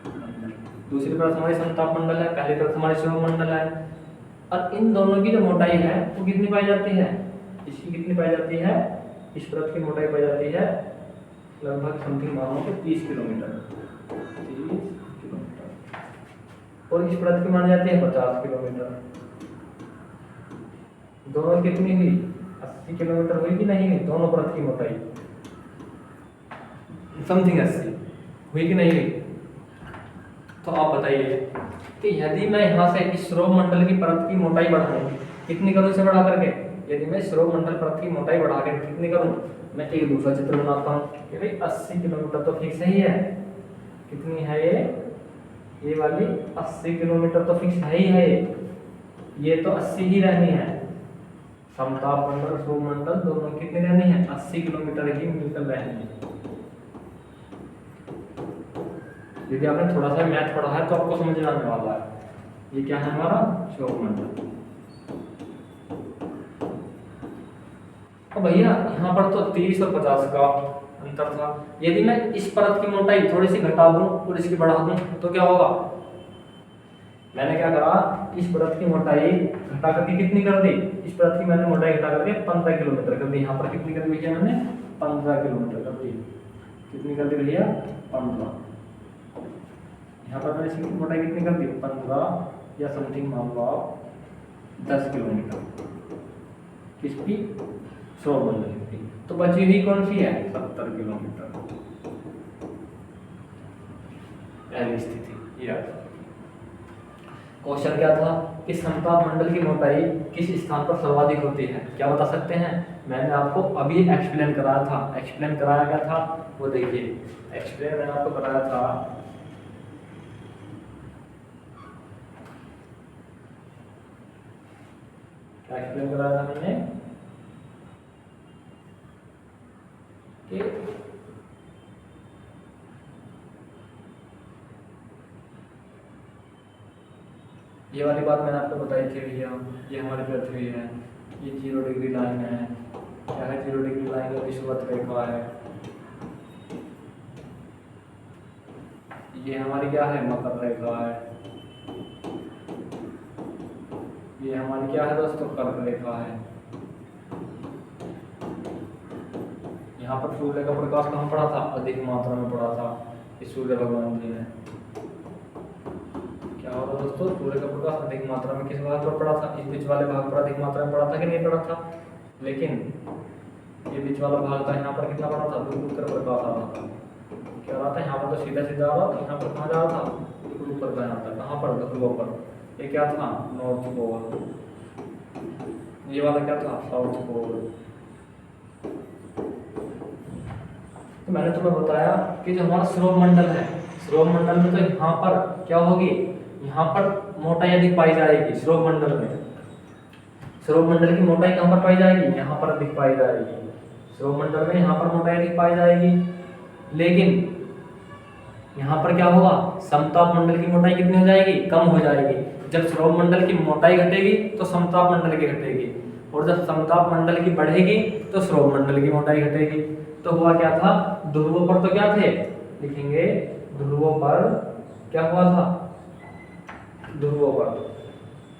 मंडल। दूसरी परत हमारी समताप मंडल है, पहली परत हमारी श्रोम मंडल है। और इन दोनों की जो मोटाई है वो कितनी पाई जाती है? इसकी कितनी पाई जाती है? इस परत की मोटाई पाई जाती है लगभग समथिंग मानो कि 30 किलोमीटर, 30 किलोमीटर। और इस परत की मानी जाती है 50 किलोमीटर। दोनों कितनी हुई? 80 किलोमीटर हुई कि नहीं हुई? दोनों परत की मोटाई समथिंग 80 हुई कि नहीं हुई? तो आप बताइए कि यदि मैं यहाँ से इस श्रोम मंडल की परत की मोटाई बढ़ाऊं, कितनी करूं इसे बढ़ा करके? यदि मैं श्रोम मंडल परत की मोटाई बढ़ा कर कितनी करूं? मैं एक दूसरा चित्र बनाता हूँ कि भाई 80 किलोमीटर तो फिक्स ही है। कितनी है ये वाली 80 किलोमीटर तो फिक्स है ही है। ये तो 80 ही रहनी है। समताप मंडल श्रोम मंडल दोनों कितनी रहनी है? 80 किलोमीटर ही मिलकर रहनी है। यदि आपने थोड़ा सा मैथ पढ़ा है तो आपको समझ में आने वाला है। ये क्या है हमारा? श्रोम मंडल। तो भैया यहाँ पर तो 30 और 50 का अंतर था। यदि मैं इस परत की मोटाई थोड़ी सी घटा दूं और इसकी बढ़ा दूं तो क्या होगा? मैंने क्या करा, इस परत की मोटाई घटा करके कितनी कर दी? इस परत की मैंने मोटाई घटा करके 15 किलोमीटर कर दी। यहाँ पर कितनी कर दी भैया? मैंने 15 किलोमीटर कर दी। कितनी कर दी भैया? 15। यहाँ पर मैंने इसकी मोटाई कितनी कर दी? 15 या समथिंग मान लो आप 10 किलोमीटर किसकी? श्रोम मंडल की। तो बची हुई कौन सी है? 70 किलोमीटर। पहली स्थिति याद। क्वेश्चन क्या था कि समताप मंडल की मोटाई किस स्थान पर सर्वाधिक होती है? क्या बता सकते हैं? मैंने आपको अभी एक्सप्लेन कराया था। एक्सप्लेन कराया गया था वो देखिए, एक्सप्लेन मैंने आपको कराया था। क्या एक्सप्लेन कराया था मैंने? कि ये वाली बात मैंने आपको बताई थी भैया। ये हमारी पृथ्वी है, ये 0 डिग्री लाइन है। क्या है 0 डिग्री लाइन? का विषुवत रेखा है। ये हमारी क्या है? मकर रेखा है। ये हमारी क्या है दोस्तों? कर्क रेखा है। यहाँ पर सूर्य का प्रकाश कहाँ पड़ा था? अधिक मात्रा में पड़ा था इस सूर्य भगवान जी ने। क्या होगा दोस्तों? सूर्य का प्रकाश अधिक मात्रा में किस भाग पर पड़ा था? इस बीच वाले भाग पर अधिक मात्रा में पड़ा था कि नहीं पड़ा था? लेकिन ये बीच वाला भाग था, यहाँ पर कितना पड़ा था? बिल्कुल उत्तर प्रकाश आ रहा था। क्या रहा था? यहाँ पर तो सीधा सीधा आ रहा था, यहाँ पर कहाँ जा रहा था? बिल्कुल ऊपर का आता। कहाँ पर? ध्रुव पर। ये क्या था? North pole. ये वाला क्या था? South pole. तो मैंने तुम्हें बताया कि जो हमारा श्रोम मंडल है, श्रोम मंडल में तो यहाँ पर क्या होगी? यहाँ पर मोटाई अधिक पाई जाएगी। श्रोम मंडल में श्रोम मंडल की मोटाई कहाँ पर पाई जाएगी? यहाँ पर अधिक पाई जाएगी। श्रोम मंडल में यहाँ पर मोटाई अधिक पाई जाएगी। लेकिन यहाँ पर क्या होगा? समताप मंडल की मोटाई कितनी हो जाएगी? कम हो जाएगी। जब श्रोम मंडल की मोटाई घटेगी तो समताप मंडल की घटेगी, और जब समताप मंडल की बढ़ेगी तो श्रोम मंडल की मोटाई घटेगी। तो हुआ क्या था? ध्रुवों पर तो क्या थे? लिखेंगे ध्रुवों पर क्या हुआ था? ध्रुवों पर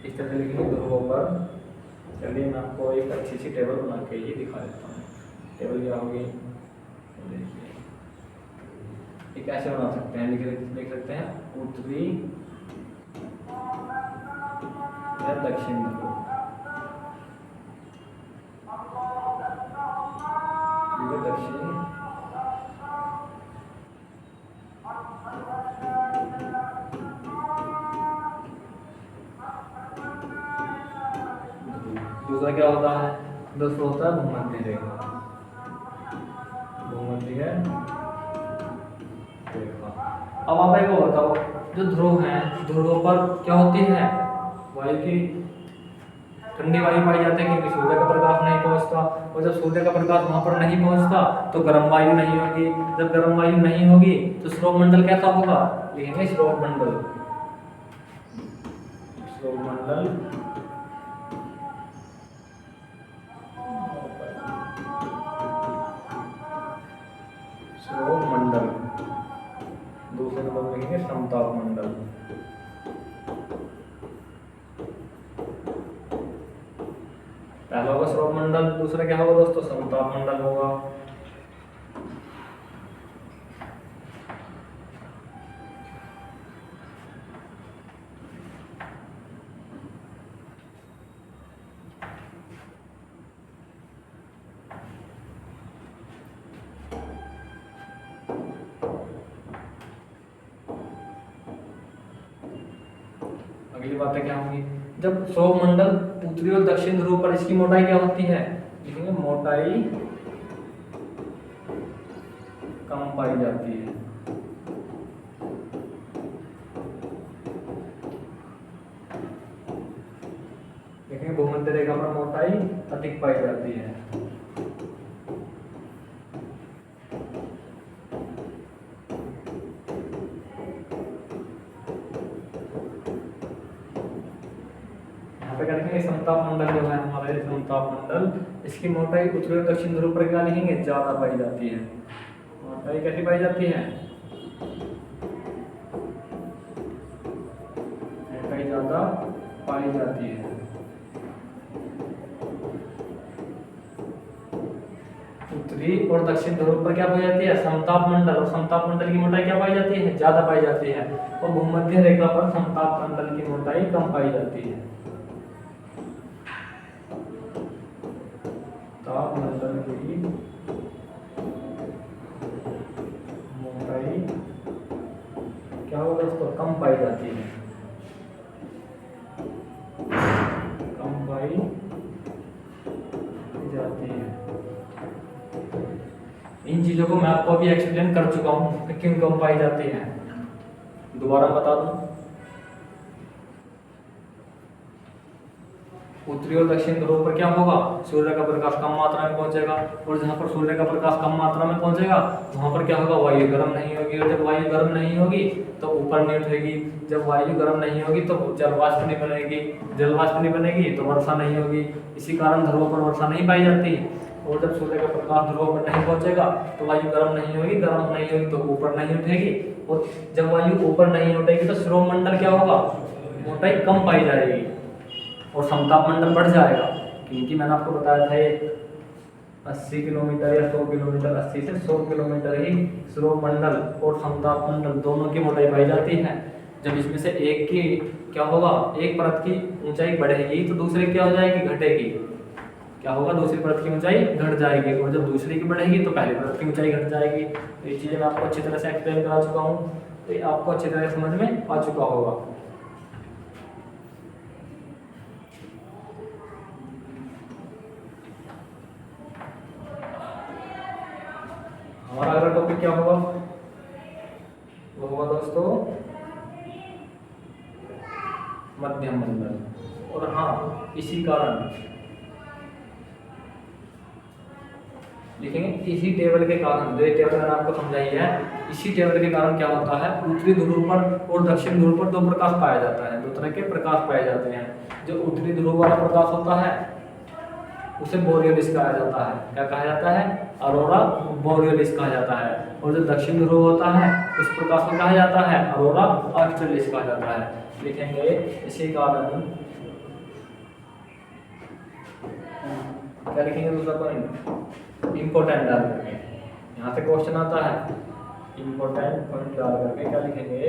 इस तरह से लिखेंगे ध्रुवों पर। चलिए मैं आपको एक अच्छी सी टेबल बना के ही दिखा देता हूँ। टेबल क्या होगी? देखिए ये कैसे बना सकते हैं? लिख सकते हैं उत्तरी या दक्षिण ध्रुव। दक्षिण दूसरा क्या होता है, दूसरा होता है भूमध्य रेखा, भूमध्य रेखा। अब आप एक को बताओ, जो ध्रुव है, ध्रुवों पर क्या होती है, वायु की ठंडी वायु पाई जाती है, क्योंकि सूर्य का प्रकाश नहीं पहुंचता, और जब सूर्य का प्रकाश वहां पर नहीं पहुंचता तो गर्म वायु नहीं होगी, जब गर्म वायु नहीं होगी तो श्रोण मंडल कैसा होगा, लिखेंगे श्रोण मंडल, श्रोण मंडल श्रोण मंडल, दूसरे नंबर लिखेंगे समताप मंडल। पहला होगा श्रोण मंडल, दूसरा क्या होगा दोस्तों, समताप मंडल होगा। अगली बातें क्या होंगी, जब सौर मंडल उत्तरी और दक्षिण ध्रुव पर, इसकी मोटाई क्या होती है, लिखेंगे मोटाई कम पाई जाती है, लिखेंगे भूमध्य रेखा पर मोटाई अधिक पाई जाती है। समताप मंडल जो है हमारे, समताप मंडल, इसकी मोटाई उत्तरी और दक्षिण ध्रुव पर क्या लिखेंगे, ज्यादा पाई जाती है। मोटाई कैसी पाई जाती है, मोटाई ज्यादा पाई जाती है। उत्तरी और दक्षिण ध्रुव पर क्या पाई जाती है, समताप मंडल, और समताप मंडल की मोटाई क्या पाई जाती है, ज्यादा पाई जाती है, और भूमध्य रेखा पर समताप मंडल की मोटाई कम पाई जाती है। ताप मंडल की मोटाई क्या होगा दोस्तों, कम पाई जाती है, कम पाई जाती है। इन चीजों को मैं आपको अभी एक्सप्लेन कर चुका हूं कि क्यों कम पाई जाती है, दोबारा बता दूं। उत्तरी और दक्षिण ध्रुव पर क्या होगा, सूर्य का प्रकाश कम मात्रा में पहुंचेगा, और जहां पर सूर्य का प्रकाश कम मात्रा में पहुंचेगा वहां पर क्या होगा, वायु गर्म नहीं होगी, और जब वायु गर्म नहीं होगी तो ऊपर नहीं उठेगी, जब वायु गर्म नहीं होगी तो जलवाष्प नहीं बनेगी, जलवाष्प नहीं बनेगी तो वर्षा नहीं होगी, इसी कारण ध्रुवों पर वर्षा नहीं पाई जाती। और जब सूर्य का प्रकाश ध्रुवों पर नहीं पहुंचेगा तो वायु गर्म नहीं होगी, गर्म नहीं होगी तो ऊपर नहीं उठेगी, और जब वायु ऊपर नहीं उठेगी तो श्रोण मंडल क्या होगा, मोटाई कम पाई जाएगी, और समताप मंडल बढ़ जाएगा, क्योंकि मैंने आपको बताया था ये 80 किलोमीटर या 100 किलोमीटर, 80 से 100 किलोमीटर ही श्रोण मंडल और समताप मंडल दोनों की मोटाई पाई जाती है। जब इसमें से एक की क्या होगा, एक परत की ऊंचाई बढ़ेगी तो दूसरी क्या हो जाएगी, घटेगी, क्या होगा, दूसरी परत की ऊंचाई घट जाएगी, और जब दूसरी की बढ़ेगी तो पहली परत की ऊंचाई घट जाएगी। तो ये चीज़ें मैं आपको अच्छी तरह से एक्सप्लेन करा चुका हूँ, तो ये आपको अच्छी तरह समझ में आ चुका होगा। हमारा अगला टॉपिक क्या होगा, वो होगा दोस्तों मध्यम मंडल। और हाँ, इसी कारण लिखेंगे, इसी टेबल के कारण, जो टेबल मैंने आपको समझाई है, इसी टेबल के कारण क्या होता है, उत्तरी ध्रुव पर और दक्षिण ध्रुव पर दो प्रकाश पाया जाता है, दो तरह के प्रकाश पाए जाते हैं। जो उत्तरी ध्रुव वाला प्रकाश होता है उसे बोरियोलिस कहा जाता है, क्या कहा जाता है, अरोरा बोरियोलिस कहा जाता है, और जो दक्षिण ध्रुव होता है उस प्रकाश को कहा जाता है अरोरा ऑस्ट्रेलिस कहा जाता है। लिखेंगे इसी कारण, क्या लिखेंगे दूसरा पॉइंट, इंपॉर्टेंट डाल करके, यहाँ से क्वेश्चन आता है, इंपॉर्टेंट पॉइंट डाल करके क्या लिखेंगे,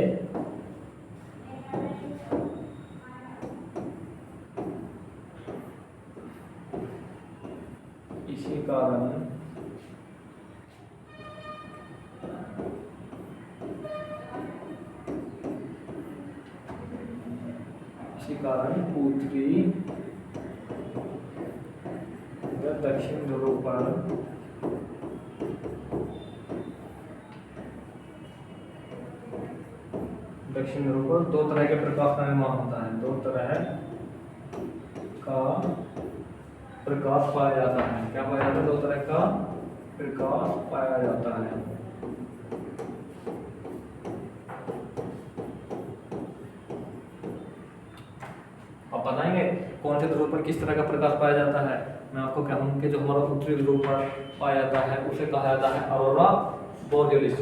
इसी कारण उत्तरी दक्षिण ध्रुव पर दो तरह के प्रकाश का निर्माण होता है, दो तरह का प्रकाश पाया जाता है। क्या पाया जाता है? दो तरह का प्रकाश पाया जाता है। आप बताएंगे कौन से ध्रुव पर किस तरह का प्रकाश पाया जाता है? मैं आपको कहूँ कि जो हमारा उत्तरी ध्रुव पर पाया जाता है उसे कहा जाता है अरोरा बोरियलिस।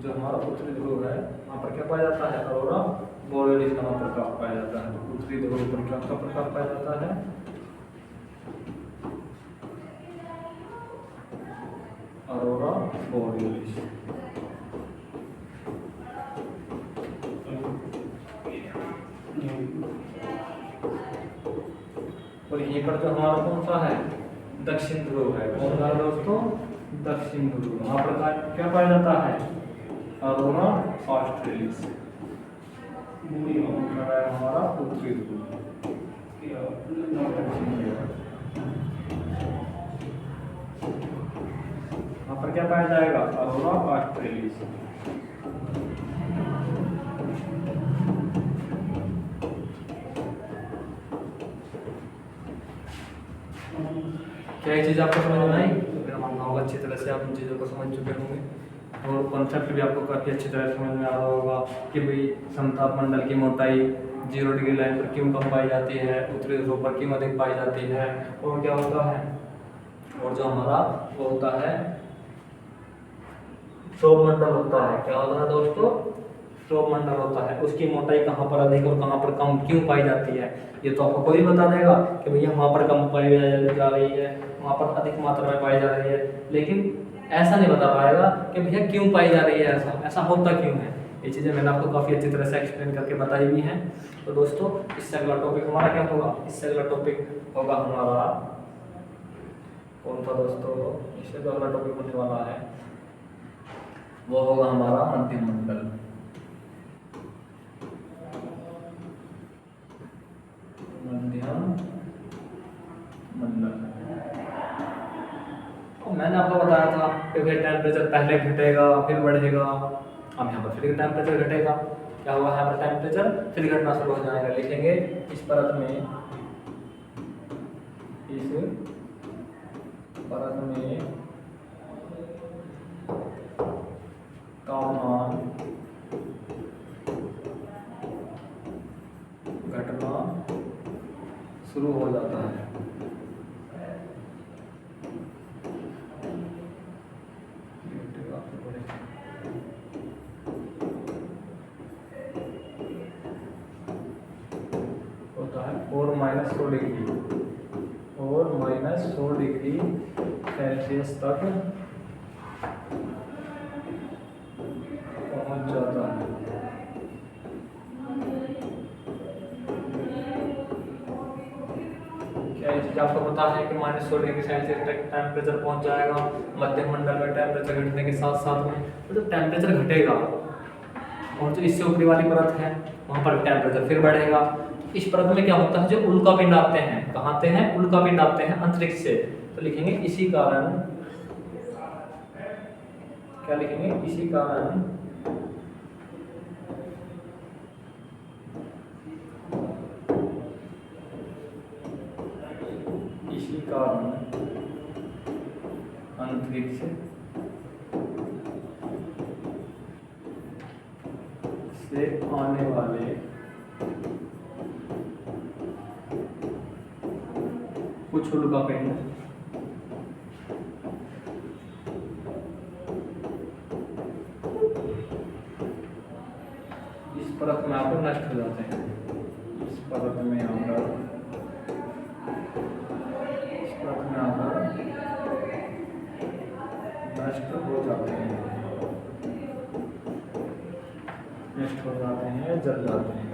जो हमारा उत्तरी ध्रुव है वहाँ पर क्या पाया जाता है? अरोरा बोरियलिस नामक प्रकाश पाया जाता है। उत्तरी ध्रुव पर क्या का प्रकाश पाया जाता है? अरोरा बोरियलिस। और यहीं पर जो हमारा कौन सा है? दक्षिण ध्रुव है। कौन सा दोस्तों? दक्षिण ध्रुव। वहाँ पर क्या पाया जाता है? अरोरा ऑस्ट्रेलिस। हमारा उत्तरी ध्रुव। वहाँ पर क्या पाया जाएगा? अरोरा ऑस्ट्रेलिस। क्या ये चीज़ आपको समझ में आई? तो फिर मानना होगा अच्छी तरह से आप उन चीज़ों को समझ चुके होंगे और कॉन्सेप्ट भी आपको काफ़ी अच्छी तरह समझ में आ रहा होगा कि भाई समताप मंडल की मोटाई 0 डिग्री लाइन पर क्यों कम पाई जाती है, उत्तरी ध्रुव पर क्यों अधिक पाई जाती है, और क्या होता है, और जो हमारा वो होता है सौरमंडल होता है। क्या होता है दोस्तों? सौरमंडल होता है। उसकी मोटाई कहाँ पर अधिक और कहाँ पर कम क्यों पाई जाती है, ये तो आपको कोई बता देगा कि भैया वहाँ पर कम पाई जा रही है, वहाँ पर अधिक मात्रा में पाई जा रही है, लेकिन ऐसा नहीं बता पाएगा कि भैया क्यों पाई जा रही है, ऐसा होता क्यों है। ये चीज़ें मैंने आपको काफ़ी अच्छी तरह से एक्सप्लेन करके बताई भी हैं। तो दोस्तों इससे अगला टॉपिक हमारा क्या होगा? इससे अगला टॉपिक होगा हमारा कौन सा दोस्तों? इससे जो अगला टॉपिक होने वाला है वो होगा हमारा मध्यम मंडल। मध्यम मंडल। तो मैंने आपको बताया था कि फिर टेम्परेचर पहले घटेगा फिर बढ़ेगा। अब यहाँ पर फिर टेम्परेचर घटेगा। क्या हुआ? यहाँ पर टेम्परेचर फिर घटना शुरू हो जाएगा। लिखेंगे इस परत में तापमान घटना शुरू हो जाता है। होता है और -100 डिग्री और -100 डिग्री सेल्सियस तक पहुंच जाता है। क्या ये चीज़ आपको पता है कि -100 डिग्री सेल्सियस तक टेम्परेचर पहुंच जाएगा मध्यम मंडल में? टेम्परेचर घटने के साथ साथ में तो जब टेम्परेचर घटेगा और जो इससे ऊपरी वाली परत है वहाँ पर टेम्परेचर फिर बढ़ेगा। इस परत में क्या होता है? जो उल्का पिंड आते हैं, कहाँ आते हैं? उल्का पिंड आते हैं अंतरिक्ष से। तो लिखेंगे इसी कारण, क्या लिखेंगे? इसी कारण अंतरिक्ष से आने वाले कुछ उल्का पिंड इस परत में आकर नष्ट हो जाते हैं। इस परत में आकर नष्ट हो जाते हैं, नष्ट हो जाते हैं, जल जाते हैं।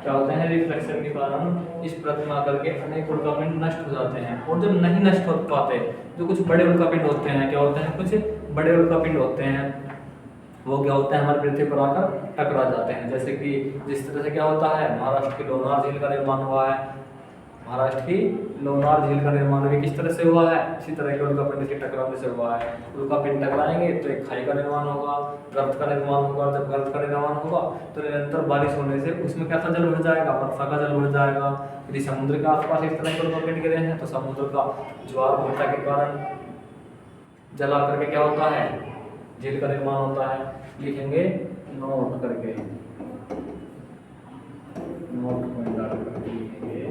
क्या होते हैं, रिफ्लेक्शन के कारण इस परत में आकर के अनेक उल्कापिंड नष्ट हो जाते हैं। और जब नहीं नष्ट हो पाते, जो कुछ बड़े उल्कापिंड होते हैं, क्या होते हैं, कुछ बड़े उल्कापिंड होते हैं, वो क्या होता है, हमारे पृथ्वी पर आकर टकरा जाते हैं। जैसे कि जिस तरह से क्या होता है, महाराष्ट्र की लोनार झील का निर्माण हुआ है। महाराष्ट्र की लोनार झील का निर्माण भी किस तरह से हुआ है, इसी तरह के उल्कापिंड के टकराने से हुआ है। उल्कापिंड टकराएंगे तो एक खाई का निर्माण होगा, गर्त का निर्माण होगा। जब गर्त का निर्माण होगा तो निरंतर बारिश होने से उसमें कैसा जल भर जाएगा, वर्षा का जल भर जाएगा। यदि समुद्र के आसपास इस तरह के उल्कापिंड गिरे हैं तो समुद्र का ज्वार भाटा के कारण जल आकर के क्या होता है, झील का निर्माण होता है। लिखेंगे नोट करके, नोट में डाल करके लिखेंगे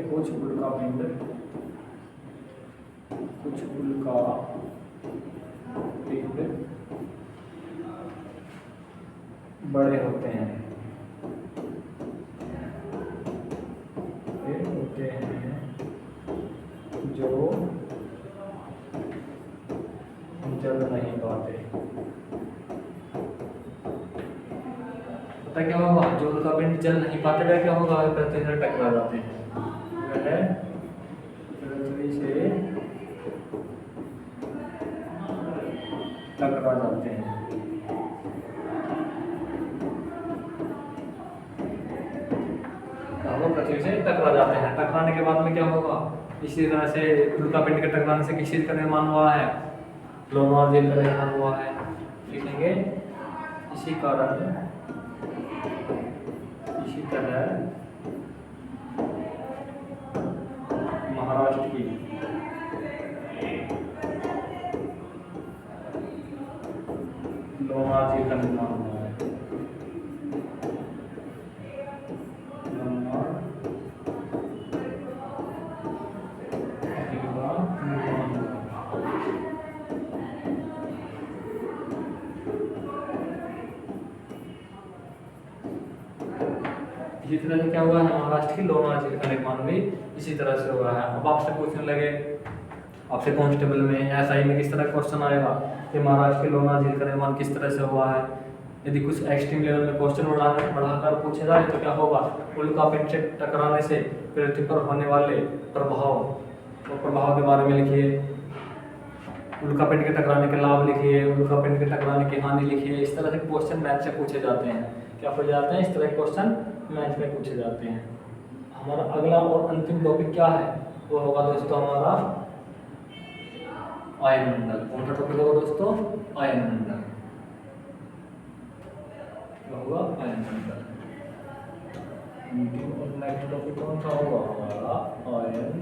कुछ उल्कापिंड बड़े होते हैं, जो जल नहीं पाते। पता क्या होगा, जो उल्कापिंड जल नहीं पाते वह क्या होगा, पृथ्वी से टकरा जाते हैं, वह पृथ्वी से टकरा जाते हैं। पृथ्वी से टकरा जाते हैं। टकराने के बाद में क्या होगा, इसी तरह से उल्कापिंड के टकराने से किस चीज का निर्माण हुआ है, लोनार झील का निर्माण हुआ है। लिखेंगे इसी कारण, इसी तरह महाराष्ट्र की लोनार झील का निर्माण हुआ है। इसी तरह से क्या हुआ है, महाराष्ट्र की लोनार झील का निर्माण भी इसी तरह से हुआ है। अब आपसे पूछने लगे, आपसे कांस्टेबल में या एसआई में किस तरह क्वेश्चन आएगा कि महाराष्ट्र की लोनार झील का निर्माण किस तरह से हुआ है। यदि कुछ एक्सट्रीम लेवल में क्वेश्चन बढ़ाकर पूछे जाए तो क्या होगा, उल्कापिंड से टकराने से पृथ्वी पर होने वाले प्रभाव और प्रभाव के बारे में लिखिए। उल्कापिंड के टकराने के लाभ लिखिए, उल्कापिंड के टकराने की हानि लिखिए। इस तरह से क्वेश्चन मैथ से पूछे जाते हैं। क्या पूछे जाते हैं, इस तरह के क्वेश्चन मैथ में पूछे जाते हैं। हमारा अगला और अंतिम टॉपिक क्या है, वो होगा दोस्तों हमारा आयनमंडल। कौन सा टॉपिक होगा दोस्तों, आयनमंडल। क्या होगा, आयनमंडल। अंतिम और नेक्स्ट टॉपिक कौन सा होगा, हमारा आयनमंडल।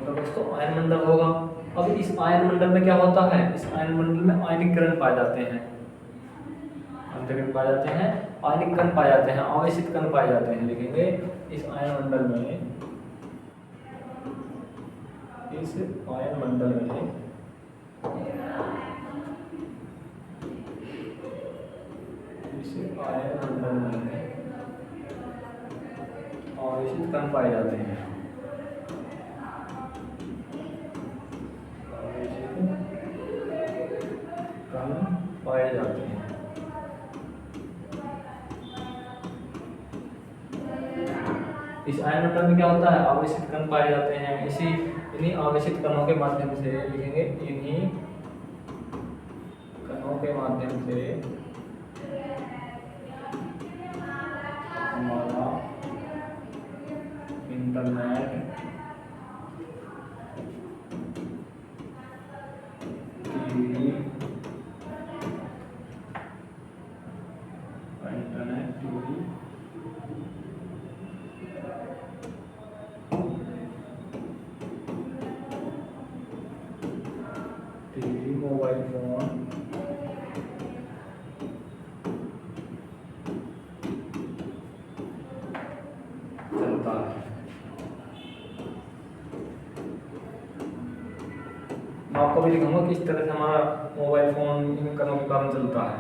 दोस्तों आयनमंडल होगा। अब इस आयनमंडल में क्या होता है, इस आयनमंडल में आयनिक कण पाए जाते हैं, पाए जाते हैं, आयनिक कण पाए जाते हैं, आवेशित कण पाए जाते हैं। लिखेंगे इस आयनमंडल में, इस आयनमंडल में आवेशित कण पाए जाते हैं। पाए जाते हैं। इस आयनमंडल में क्या होता है, आवेशित कण पाए जाते हैं। इन्हीं आवेशित कणों के माध्यम से, लिखेंगे इन्हीं कणों के माध्यम से हमारा इंटरनेट टीवी मोबाइल फोन चलता है। मैं आपको भी दिखाऊंगा किस तरह से हमारा मोबाइल फोन इन कणों के कारण चलता है,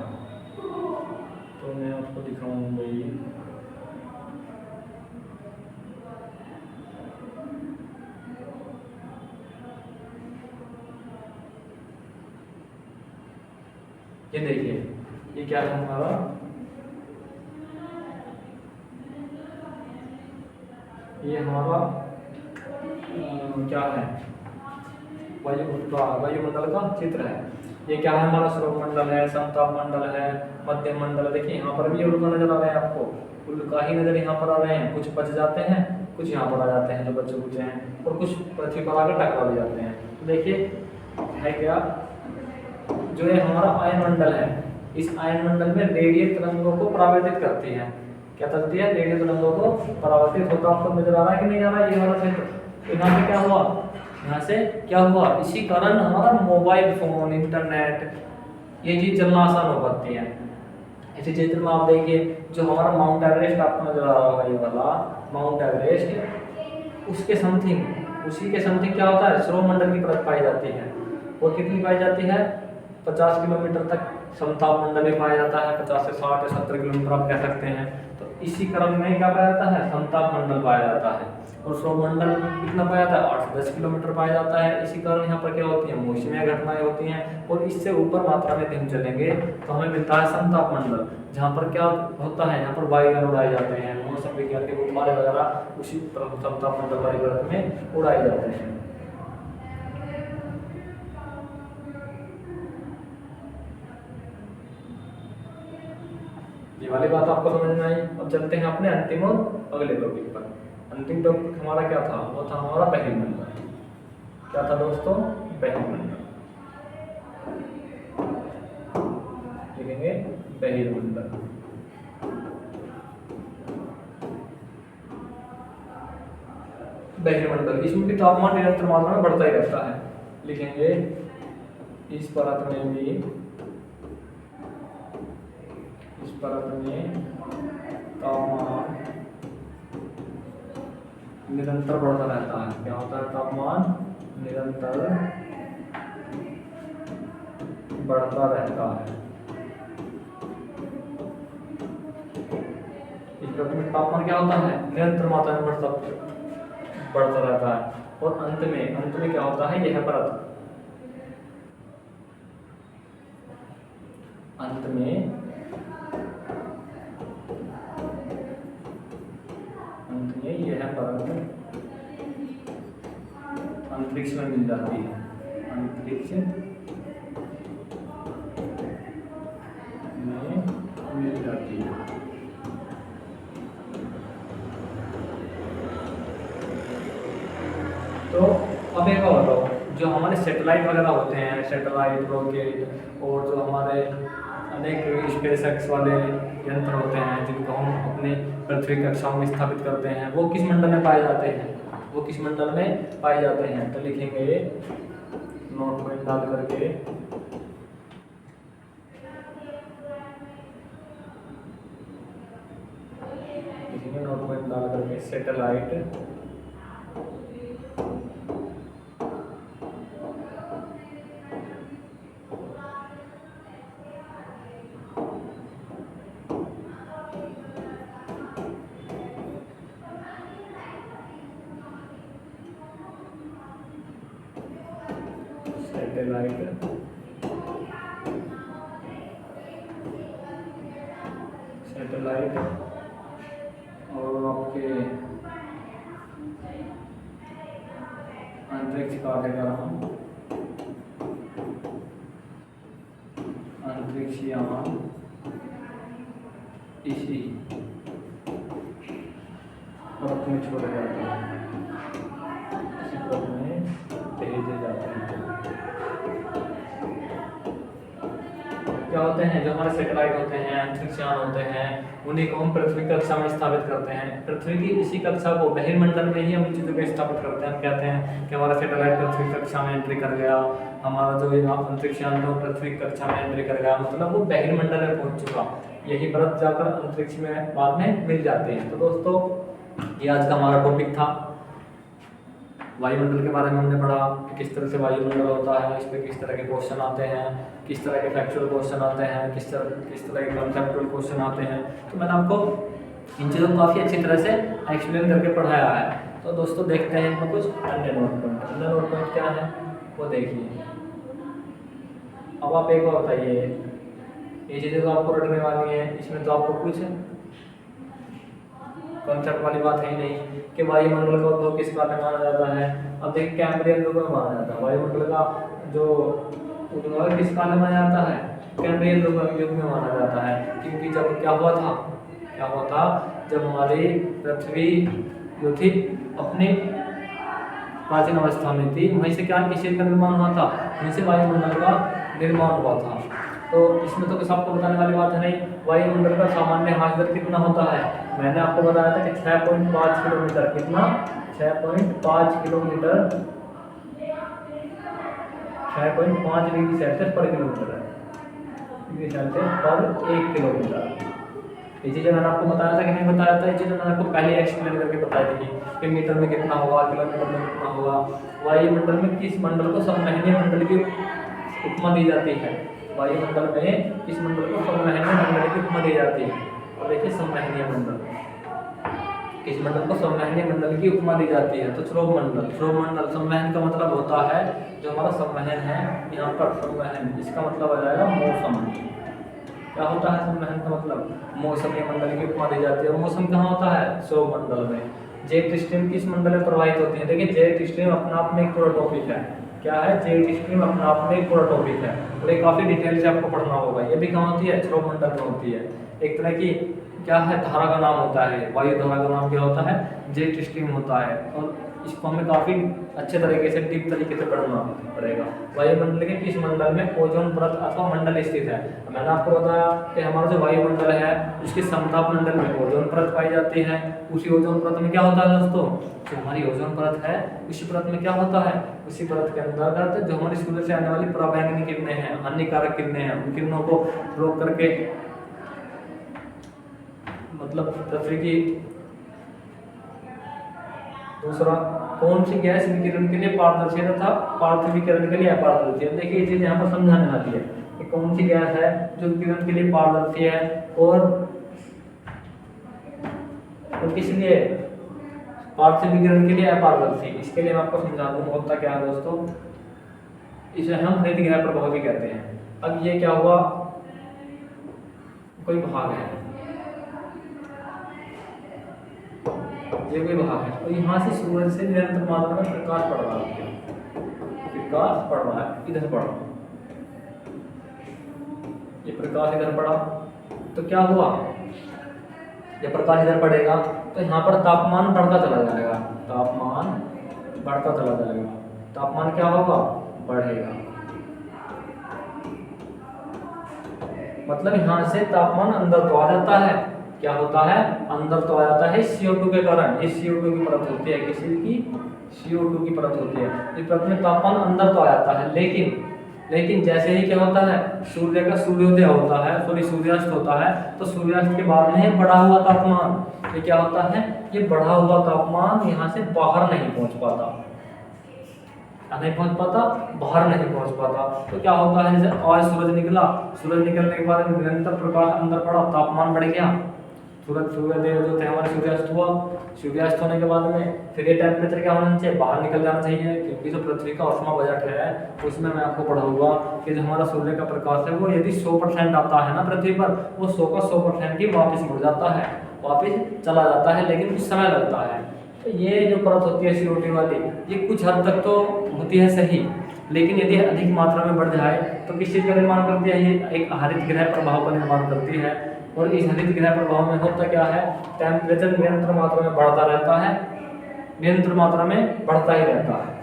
तो मैं आपको दिखाऊंगा भाई। ये देखिए, ये क्या है हमारा, ये हमारा क्या है, वायुमंडल का चित्र है। ये क्या है हमारा, स्रोत मंडल है, समताप मंडल है, मध्यम मंडल। देखिए यहाँ पर भी उल्का नजर आ रहे हैं आपको, उल्का ही नजर यहाँ पर आ रहे हैं। कुछ बच जाते हैं, कुछ यहाँ पर आ जाते हैं जो बच्चे बुचे हैं, और कुछ पृथ्वी पर आकर टकरा भी जाते हैं। तो देखिए है क्या, जो ये हमारा आयन मंडल है, इस आयन मंडल में रेडियल तरंगों को परावर्तित करती है। क्या करती है, रेडियल तरंगों को परावर्तित होता आपको नजर आ रहा है कि नहीं आ रहा है, ये वाला क्षेत्र। यहाँ पे क्या हुआ, यहाँ से क्या हुआ, इसी कारण हमारा मोबाइल फोन, इंटरनेट, ये चीज चलना आसान हो पाती है। इसी चित्र में आप देखिए, जो हमारा माउंट एवरेस्ट आपको नजर आ रहा होगा, ये वाला माउंट एवरेस्ट, उसके समथिंग, उसी के समथिंग क्या होता है, सौरमंडल की परत पाई जाती है। वो कितनी पाई जाती है, 50 किलोमीटर तक समताप मंडल में पाया जाता है। 50 से 60 या 70 किलोमीटर आप कह सकते हैं। तो इसी क्रम में क्या पाया जाता है, समताप मंडल पाया जाता है। और सौरमंडल कितना पाया जाता है, 8 से 10 किलोमीटर पाया जाता है। इसी कारण यहाँ पर क्या होती है, मौसमी घटनाएं होती हैं। और इससे ऊपर मात्रा में हम चलेंगे तो हमें मिलता है समताप मंडल, जहाँ पर क्या होता है, यहाँ पर वायुयान उड़ाए जाते हैं। मौसम विज्ञान के गुब्बारे वगैरह उसी समताप मंडल वाली परत में उड़ाए जाते हैं। ये वाली बात आपको समझ में आई। अब चलते हैं अपने अंतिम और अगले टॉपिक पर। अंतिम टॉपिक हमारा क्या था, वो था हमारा बहिर्मंडल। क्या था दोस्तों, बहिर्मंडल। लिखेंगे बहिर्मंडल। बहिर्मंडल, इसमें भी तापमान निरंतर मात्रा में बढ़ता ही रहता है। लिखेंगे इस परत में भी, इस परत में तापमान निरंतर बढ़ता रहता है। क्या होता है, तापमान निरंतर बढ़ता रहता है। इस परत में तापमान क्या होता है, निरंतर मात्रा में बढ़ता रहता है। और अंत में क्या होता है, यह परत अंत में यह परत अंतरिक्ष में मिल जाती है। अंतरिक्ष में मिल जाती है। तो अब एक और बताओ, जो हमारे सैटेलाइट वगैरह होते हैं, सैटेलाइट, रॉकेट, और जो हमारे अनेक स्पेसएक्स वाले यंत्र होते हैं जिनको हम अपने पृथ्वी कक्षा में स्थापित करते हैं, वो किस मंडल में पाए जाते हैं, वो किस मंडल में पाए जाते हैं। तो लिखेंगे नोट पॉइंट डाल करके, लिखेंगे नोट पॉइंट डाल करके सैटेलाइट सैटेलाइट और आपके अंतरिक्ष का हम अंतरिक्ष यान इसी परत में छोड़े जाते हैं, इसी परत में भेजे जाते हैं। क्या होते हैं, जो हमारे सैटेलाइट होते हैं, अंतरिक्ष यान होते हैं, उन्हीं को हम पृथ्वी कक्षा में स्थापित करते हैं। पृथ्वी की इसी कक्षा को बहिर्मंडल में ही हम चीज़ों को स्थापित करते हैं। हम कहते हैं कि हमारा सैटेलाइट पृथ्वी कक्षा में एंट्री कर गया, हमारा जो अंतरिक्ष यान तो पृथ्वी कक्षा में एंट्री कर गया, मतलब वो बहिर्मंडल में पहुंच चुका। यही परत जाकर अंतरिक्ष में बाद में मिल जाते हैं। तो दोस्तों, ये आज का हमारा टॉपिक था। वायुमंडल के बारे में हमने पढ़ा कि किस तरह से वायुमंडल होता है, इस पर किस तरह के क्वेश्चन आते हैं, किस तरह के फैक्चुअल क्वेश्चन आते हैं, किस तरह के कंसेप्चुअल क्वेश्चन आते हैं। तो मैंने आपको इन चीज़ों को काफ़ी अच्छी तरह से एक्सप्लेन करके पढ़ाया है। तो दोस्तों, देखते हैं इनमें कुछ अन्य नोट पॉइंट। अन्य नोट पॉइंट क्या है वो देखिए। अब आप एक और बताइए, ये चीजें तो आपको रटने वाली है, इसमें तो आपको कुछ कॉन्सेप्ट वाली बात है ही नहीं कि वायुमंडल का उद्भव किस काल में माना जाता है। अब देखिए कैम्ब्रियन युग में माना जाता है वायुमंडल का जो उद्भव किस काल में माना जाता है, कैम्ब्रियन युग में माना जाता है। क्योंकि जब क्या हुआ था जब हमारी पृथ्वी जो थी अपनी प्राचीन अवस्था में थी, वहीं से क्या किस चीज का निर्माण हुआ था, वहीं से वायुमंडल का निर्माण हुआ था। तो इसमें तो कुछ आपको बताने वाली बात है नहीं। वायुमंडल का सामान्य ह्रास दर कितना होता है, मैंने आपको बताया था कि 6.5 किलोमीटर, कितना 6.5 किलोमीटर 6.5 डिग्री सेल्सियस पर किलोमीटर है, डिग्री सेल्सियस पर 1 किलोमीटर। ये चीज़ें मैंने आपको बताया था कि नहीं बताया था, ये चीज़ें मैंने आपको पहले एक्सप्लेन करके बताई थी कि मीटर में कितना होगा, किलोमीटर में कितना होगा। वायुमंडल में किस मंडल को सममहीने मंडल की उपमा दी जाती है, वायुमंडल में किस मंडल को सममहीने मंडल की उपमा दी जाती है। और देखिए सममहीने मंडल, किस मंडल को सममहीने मंडल की उपमा दी जाती है, तो श्रोभ मंडल। श्रोभ मंडल, समवहन का मतलब होता है जो हमारा संवहन है, यहाँ पर संवहन, इसका मतलब आ जाएगा मौसम। क्या होता है संवहन का मतलब, मौसमी मंडल की उपमा दी जाती है। और मौसम कहाँ होता है, श्रोभ मंडल में। जेट स्ट्रीम किस मंडल में प्रवाहित होती है, देखिए जेट स्ट्रीम अपना आप में एक पूरा टॉपिक है। क्या है, जेट स्ट्रीम अपना आप में एक पूरा टॉपिक है और ये काफी डिटेल से आपको पढ़ना होगा। ये भी कहाँ होती है, श्रोभ मंडल में होती है। एक तरह की क्या है, धारा का नाम होता है, वायु धारा का नाम क्या होता है, जेट स्ट्रीम होता है। और इसको हमें काफी अच्छे तरीके से डीप तरीके से पढ़ना पड़ेगा। वायुमंडल के किस मंडल में ओजोन परत अथवा मंडल स्थित है। मैंने आपको बताया कि हमारा जो वायुमंडल है उसके समताप मंडल में ओजोन परत पाई जाती है। उसी ओजोन परत में क्या होता है दोस्तों, जो हमारी ओजोन परत है उसी परत में क्या होता है, उसी परत के अंतर्गत जो हमारी सूर्य से आने वाली पराबैंगनी किरणें हैं, हानिकारक किरणें हैं, उन किरणों को रोक करके मतलब पृथ्वी की दूसरा कौन सी गैस विकिरण के लिए पारदर्शी तथा पार्थिव विकिरण के लिए अपारदर्शी है। देखिए ये चीज यहाँ पर समझाने वाली है कि कौन सी गैस है जो विकिरण के लिए पारदर्शी है और किस लिए पार्थिव विकिरण के लिए अपारदर्शी। इसके लिए मैं आपको समझा दूँ होता क्या है दोस्तों, इसे हम हरित गृह प्रभाव भी कहते हैं। अब ये क्या हुआ, कोई भाग है, ये कोई भाग है और यहाँ से सूरज से निरंतर मात्रा में प्रकाश पड़ रहा है, प्रकाश पड़ रहा है, इधर पड़ रहा है, ये प्रकाश इधर पड़ा तो क्या हुआ, जब प्रकाश इधर पड़ेगा तो यहाँ पर तापमान बढ़ता चला जाएगा, तापमान बढ़ता चला जाएगा, तापमान क्या होगा, बढ़ेगा। मतलब यहाँ से तापमान अंदर तो आ जाता है, क्या होता है, अंदर तो आ जाता है CO2 के कारण। ये CO2 की परत होती है, किसी की CO2 की परत होती है। इस परत में तापमान अंदर तो आ जाता है, लेकिन जैसे ही क्या होता है, सूर्य का सूर्योदय होता है, सूर्यास्त होता है, तो सूर्यास्त के बाद में बढ़ा हुआ तापमान, ये क्या होता है, ये बढ़ा हुआ तापमान यहाँ से बाहर नहीं पहुँच पाता, बाहर नहीं पहुंच पाता। तो क्या होता है, जैसे आज सूरज निकला, सूरज निकलने के बाद निरंतर प्रकाश अंदर पड़ा, तापमान बढ़ गया, सूर्योदय जो थे हमारे सूर्यास्त हुआ, सूर्यास्त होने के बाद में फिर ये टेम्परेचर क्या होना चाहिए, बाहर निकल जाना चाहिए। क्योंकि जो पृथ्वी का ऊष्मा बजट है उसमें मैं आपको पढ़ाऊंगा कि जो हमारा सूर्य का प्रकाश है वो यदि 100% आता है ना पृथ्वी पर, वो 100 का 100% ही वापस मुड़ जाता है, वापस चला जाता है, लेकिन कुछ समय लगता है। तो ये जो परत होती है CO2 वाली, ये कुछ हद तक तो होती है सही, लेकिन यदि अधिक मात्रा में बढ़ जाए तो किस चीज़ का निर्माण करती है, ये एक हरित गृह प्रभाव का निर्माण करती है। और इस हरित गृह प्रभाव में होता क्या है, टेम्परेचर निरंतर मात्रा में बढ़ता रहता है, निरंतर मात्रा में बढ़ता ही रहता है।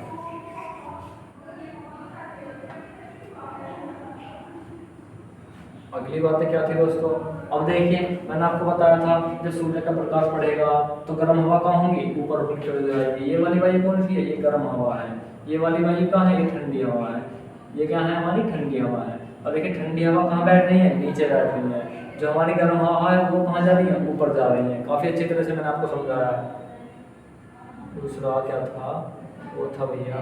अगली बातें क्या थी दोस्तों, अब देखिए मैंने आपको बताया था जब सूर्य का प्रकाश पड़ेगा तो गर्म हवा कहाँ होंगी, ऊपर उठ चढ़ जाएगी। ये वाली वायु कौन सी है, ये गर्म हवा है। ये वाली वायु कहाँ है, ये ठंडी हवा है। ये क्या है, हमारी ठंडी हवा है। और देखिए ठंडी हवा कहाँ बैठ रही है, नीचे बैठ रही है। जो हमारी गर्म हवा है वो कहाँ जा रही है, ऊपर जा रही है। काफी अच्छी तरह से मैंने आपको समझाया है। दूसरा क्या था, वो था भैया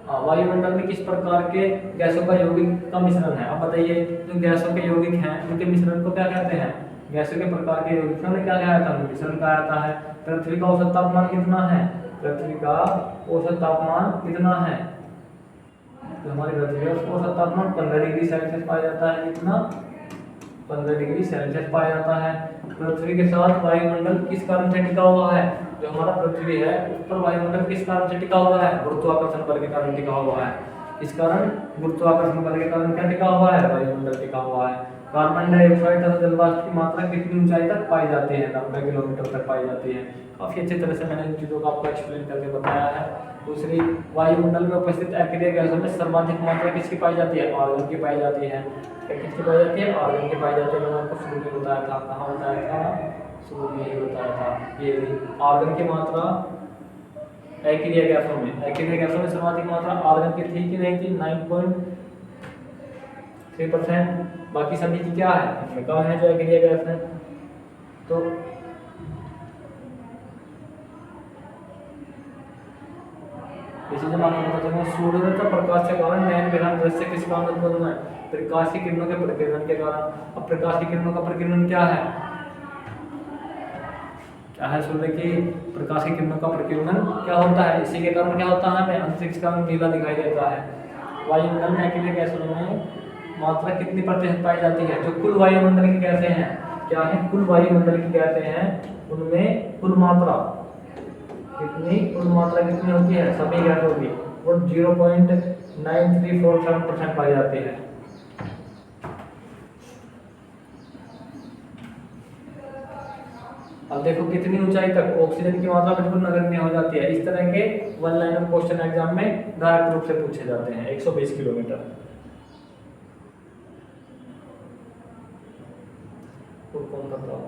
वायुमंडल में किस प्रकार के गैसों का यौगिक का मिश्रण है। अब बताइए, जो गैसों के यौगिक हैं उनके मिश्रण को क्या कहते हैं, गैसों के प्रकार के यौगिक में क्या कहा जाता है, मिश्रण कहा जाता है। पृथ्वी का औसत तापमान कितना है, पृथ्वी का औसत तापमान कितना है, जो हमारी पृथ्वी है उसको औसत तापमान 15 डिग्री सेल्सियस पाया जाता है। कितना? 15 डिग्री सेल्सियस पाया जाता है। पृथ्वी के साथ वायुमंडल किस कारण से टिका हुआ है? जो हमारा पृथ्वी है उस पर वायुमंडल किस कारण से टिका हुआ है? गुरुत्वाकर्षण बल के कारण टिका हुआ है। इस कारण गुरुत्वाकर्षण बल के कारण क्या टिका हुआ है? वायुमंडल टिका हुआ है। कार्बन डाइऑक्साइड तथा जल वाष्प की मात्रा कितनी ऊंचाई तक पाई जाती है? 90 किलोमीटर तक पाई जाती है। काफी अच्छी तरह से मैंने इन चीजों को आपको एक्सप्लेन करके बताया है। दूसरी, वायुमंडल में उपस्थित अक्रिय गैसों में सर्वाधिक मात्रा किसकी पाई जाती है? आर्गन की पाई जाती है। किसकी पाई जाती है? आर्गन की पाई जाती है। मैंने आपको शुरू में बताया था। कहाँ बताया था? शुरू में ही बताया था। ये आर्गन की मात्रा अक्रिय गैसों में सर्वाधिक मात्रा आर्गन की थी कि नहीं थी? 9.3%। बाकी सभी की क्या है? इसमें कम है जो अक्रिय गैस है। तो इसी से मालूम होता है सूर्य तथा प्रकाश के कारण नयन विरहन दृश्य किस कारण उत्पन्न हुआ है? प्रकाश की किरणों के प्रकीर्णन के कारण। अब प्रकाश की किरणों का प्रकीर्णन क्या है? क्या है? सूर्य की प्रकाश की किरणों का प्रकीर्णन क्या होता है? इसी के कारण क्या होता है? हमें अंतरिक्ष का रंग नीला दिखाई देता है। वायुमंडल में अकेले गैसों में मात्रा कितनी प्रतिशत पाई जाती है? जो कुल वायुमंडल की गैसें हैं, क्या है? कुल वायुमंडल की गैसें हैं उनमें कुल मात्रा कितनी होती है? सभी गैसों की वो 0.9347% पाई जाती है। अब देखो कितनी ऊंचाई तक ऑक्सीजन की मात्रा बिल्कुल नगण्य हो जाती है। इस तरह के वन लाइनर क्वेश्चन एग्जाम में डायरेक्ट रूप से पूछे जाते हैं। 120 किलोमीटर। कौन बताओ?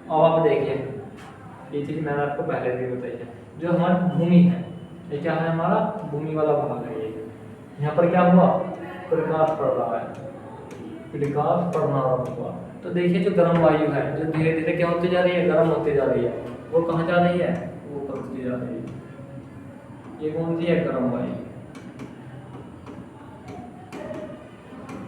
अब आप देखिए, ये चीज मैंने आपको पहले भी बताई है। जो हमारी भूमि है, ये क्या है? हमारा भूमि वाला भाग है। ये यहाँ पर क्या हुआ? प्रकाश पड़ रहा है, प्रकाश पड़ना हुआ। तो देखिए जो गर्म वायु है जो धीरे धीरे क्या होती जा रही है? गर्म होती जा रही है। वो कहाँ जा रही है? वो ऊपर होती जा रही है। ये कौन सी है? गर्म वायु।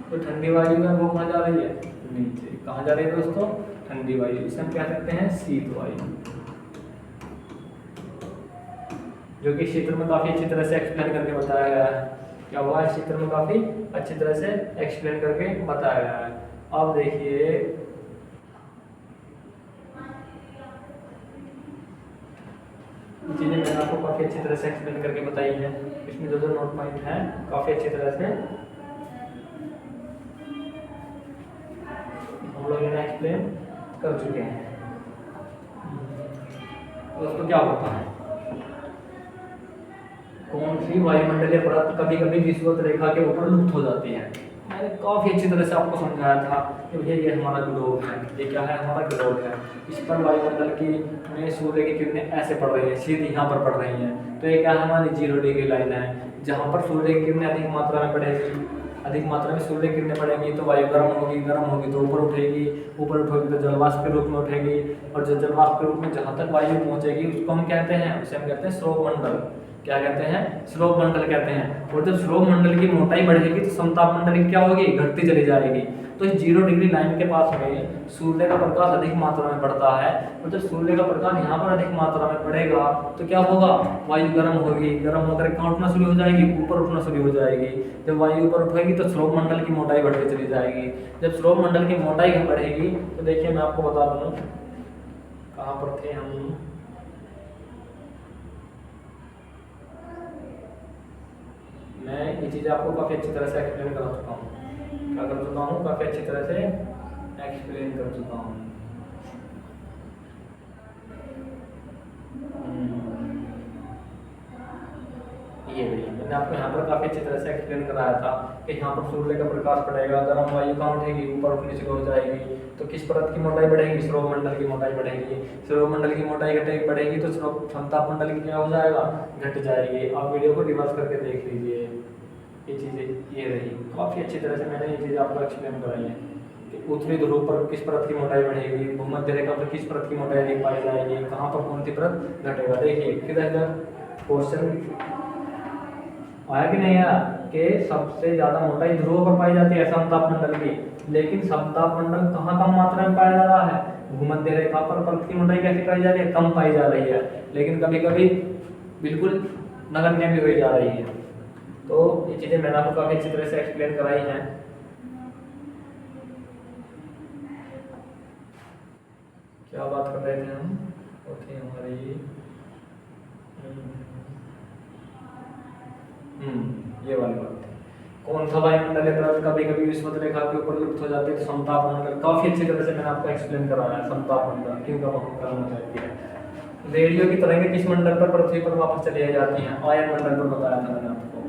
तो ठंडी वायु है वो कहाँ जा रही है? नीचे। कहाँ जा रही है दोस्तों? ठंडी वायु। इसे हम क्या कहते हैं? शीत वायु। जो कि क्षेत्र में काफी अच्छी तरह से एक्सप्लेन करके बताया गया है। क्या हुआ? इस चित्र में काफी अच्छी तरह से एक्सप्लेन करके बताया गया है। अब देखिए चीजें मैंने आपको काफी अच्छी तरह से एक्सप्लेन करके बताई है। इसमें जो नोट पॉइंट है काफी अच्छी तरह से हम लोग इन्हें एक्सप्लेन कर चुके हैं। दोस्तों क्या होता है? कौन सी वायुमंडलीय परत कभी कभी विषुवत रेखा के ऊपर लुप्त हो जाती है? मैंने काफी अच्छी तरह से आपको समझाया था कि भैया ये हमारा ग्लोब है। ये क्या है? हमारा ग्लोब है। इस पर वायुमंडल की में सूर्य की किरणें ऐसे पड़ रही है, सीधी यहाँ पर पड़ रही हैं। तो ये क्या है? हमारी 0 डिग्री लाइन है। जहाँ पर सूर्य की किरणें अधिक मात्रा में पड़ेगी, अधिक मात्रा में सूर्य किरणें पड़ेंगी तो वायु गर्म होगी तो ऊपर उठेगी, ऊपर उठेगी तो जलवाष्प के रूप में उठेगी, और जो जलवाष्प के रूप में जहाँ तक वायु पहुँचेगी उसको हम कहते हैं, उसे हम कहते हैं स्रोत मंडल। क्या कहते हैं? स्लोप मंडल कहते हैं। और जब स्लोप मंडल की मोटाई बढ़ेगी तो समताप मंडल की क्या होगी? घटती चली जाएगी। तो इस 0 डिग्री लाइन के पास में सूर्य का प्रकाश अधिक मात्रा में पड़ता है, और जब सूर्य का प्रकाश यहाँ पर अधिक मात्रा में पड़ेगा तो क्या होगा? वायु गर्म होगी, गर्म होकर कहाँ उठना शुरू हो जाएगी? ऊपर उठना शुरू हो जाएगी। जब वायु ऊपर उठेगी तो स्लोप मंडल की मोटाई बढ़ती चली जाएगी। जब स्लोप मंडल की मोटाई बढ़ेगी तो देखिए मैं आपको बता दूँ कहाँ पर थे हम। मैं ये चीज़ आपको काफ़ी अच्छी तरह से एक्सप्लेन कर चुका हूँ। क्या कर चुका हूँ? काफ़ी अच्छी तरह से एक्सप्लेन कर चुका हूँ। ये भैया मैंने आपको यहाँ पर काफ़ी अच्छी तरह से एक्सप्लेन कराया था कि यहाँ पर सूर्य का प्रकाश पड़ेगा, गर्म वायु कहाँ उठेगी? ऊपर उठनी शुरू हो जाएगी। तो किस परत की मोटाई बढ़ेगी? स्रोत मंडल की मोटाई बढ़ेगी। स्रोत मंडल की मोटाई बढ़ेगी तो समताप मंडल की क्या हो जाएगा? घट जाएगी। आप वीडियो को रिवर्स करके देख लीजिए। ये चीज़ें ये रही, काफ़ी अच्छी तरह से मैंने ये चीज़ें आपको एक्सप्लेन कराई है कि उत्तरी ध्रुव पर किस परत की मोटाई बढ़ेगी, भूमध्य रेखा पर किस परत की मोटाई अधिक पाई जाएगी, कहाँ पर कौन सी परत घटेगा। देखिए किधर क्वेश्चन आया कि नहीं आया कि सबसे ज़्यादा मोटाई ध्रुवों पर पाई जाती है समतापमंडल की, लेकिन समतापमंडल कहाँ कम मात्रा में पाया जा रहा है, भूमध्य रेखा पर परत की मोटाई कैसी पाई जा रही है, कम पाई जा रही है, लेकिन कभी कभी बिल्कुल नगण्य भी हुई जा रही है। तो ये चीज़ें मैंने आपको काफ़ी अच्छी तरह से एक्सप्लेन कराई हैं। क्या बात कर रहे थे हम, ओके हमारी ये वाली बात थी। कौन सा वायुमंडल है कभी कभी विषुवत रेखा के ऊपर लुप्त हो जाती है, तो समतापमंडल। काफी अच्छी तरह से मैंने आपको एक्सप्लेन कराया है समतापमंडल क्यों कम करना चाहिए। रेडियो की तरंगें किस मंडल पर पृथ्वी पर वापस चली जाती हैं, वायुमंडल पर बताया था मैंने आपको।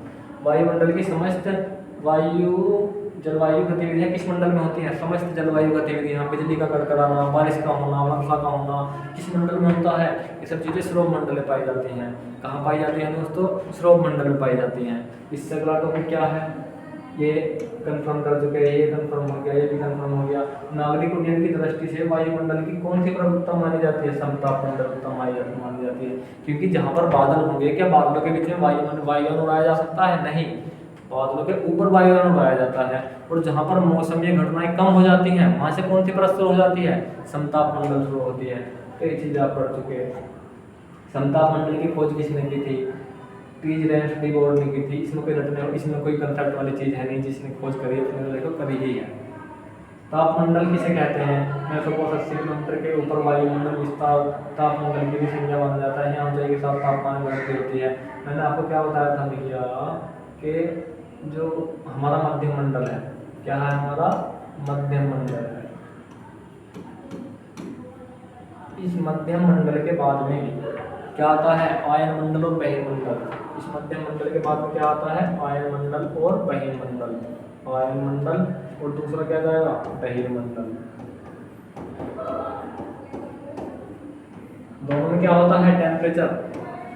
वायुमंडल की समस्त जलवायु गतिविधियां किस मंडल में होती हैं, समस्त जलवायु गतिविधियां, बिजली का कड़कड़ाना, बारिश का होना, वर्षा का होना किस मंडल में होता है, ये सब चीज़ें श्रोभ मंडल में पाई जाती हैं। कहाँ पाई जाती हैं दोस्तों, श्रोभ मंडल में पाई जाती हैं। इससे अगला टॉपिक क्या है, ये कंफर्म कर चुके हैं, ये कंफर्म हो गया, ये भी कंफर्म हो गया। नागरिक उड्डयन की दृष्टि से वायुमंडल की कौन सी प्रवृत्ता मानी जाती है, समतापमंडल मानी जाती है, क्योंकि जहाँ पर बादल होंगे, क्या बादलों के बीच में वायुयान उड़ाया जा सकता है, नहीं, बादलों के ऊपर वायुयान उड़ाया जाता है। और जहाँ पर मौसमी घटनाएं कम हो जाती हैं, वहाँ से कौन सी परत शुरू हो जाती है, समतापमंडल शुरू होती है। तो ये चीज़ आप पढ़ चुके हैं। समतापमंडल की खोज किसने की थी, टीज रेंस बोर्ड ने की थी। इसमें कोई रटने, इसमें कोई कंसेप्ट वाली चीज़ है नहीं, जिसने खोज करी है उसने देखो कभी ही है। तापमंडल किसे कहते हैं, मैं सौ 80 किलोमीटर के ऊपर वायुमंडल विस्तार तापमंडल की भी संज्ञा माना जाता है। यहाँ ऊंचाई के साथ तापमान में बढ़ोतरी होती है। मैंने आपको क्या बताया था भैया कि जो हमारा मध्यम मंडल है, क्या है, हमारा मध्यम मंडल है, इस मध्यम मंडल के बाद में क्या आता है, आयन मंडल और बहिर्मंडल। इस मध्यम मंडल के बाद में क्या आता है, आयन मंडल और बहिर्मंडल। आयन मंडल और दूसरा क्या जाएगा, बहिर्मंडल। दोनों में क्या होता है, टेम्परेचर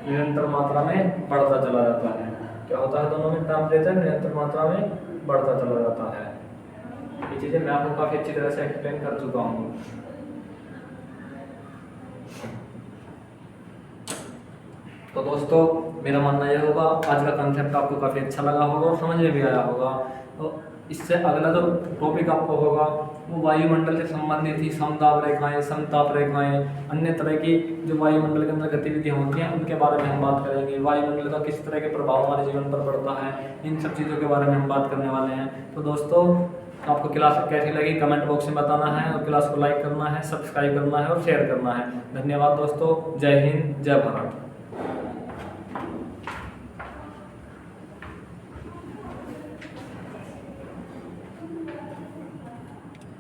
निरंतर मात्रा में बढ़ता चला जाता है। क्या होता है, दोनों में टेम्परेचर निरंतर मात्रा में बढ़ता चला जाता है। ये चीज़ें मैं आपको काफ़ी अच्छी तरह से एक्सप्लेन कर चुका हूँ। तो दोस्तों मेरा मानना यह होगा, आज का कंसेप्ट आपको काफ़ी अच्छा लगा होगा और समझ में भी आया होगा। तो इससे अगला जो टॉपिक आपको होगा वो वायुमंडल से संबंधित ही समदाब रेखाएं, समताप रेखाएं, अन्य तरह की जो वायुमंडल के अंदर गतिविधियां होती हैं उनके बारे में हम बात करेंगे। वायुमंडल का किस तरह के प्रभाव हमारे जीवन पर पड़ता है, इन सब चीज़ों के बारे में हम बात करने वाले हैं। तो दोस्तों आपको क्लास कैसी लगी कमेंट बॉक्स में बताना है, और क्लास को लाइक करना है, सब्सक्राइब करना है और शेयर करना है। धन्यवाद दोस्तों, जय हिंद, जय भारत।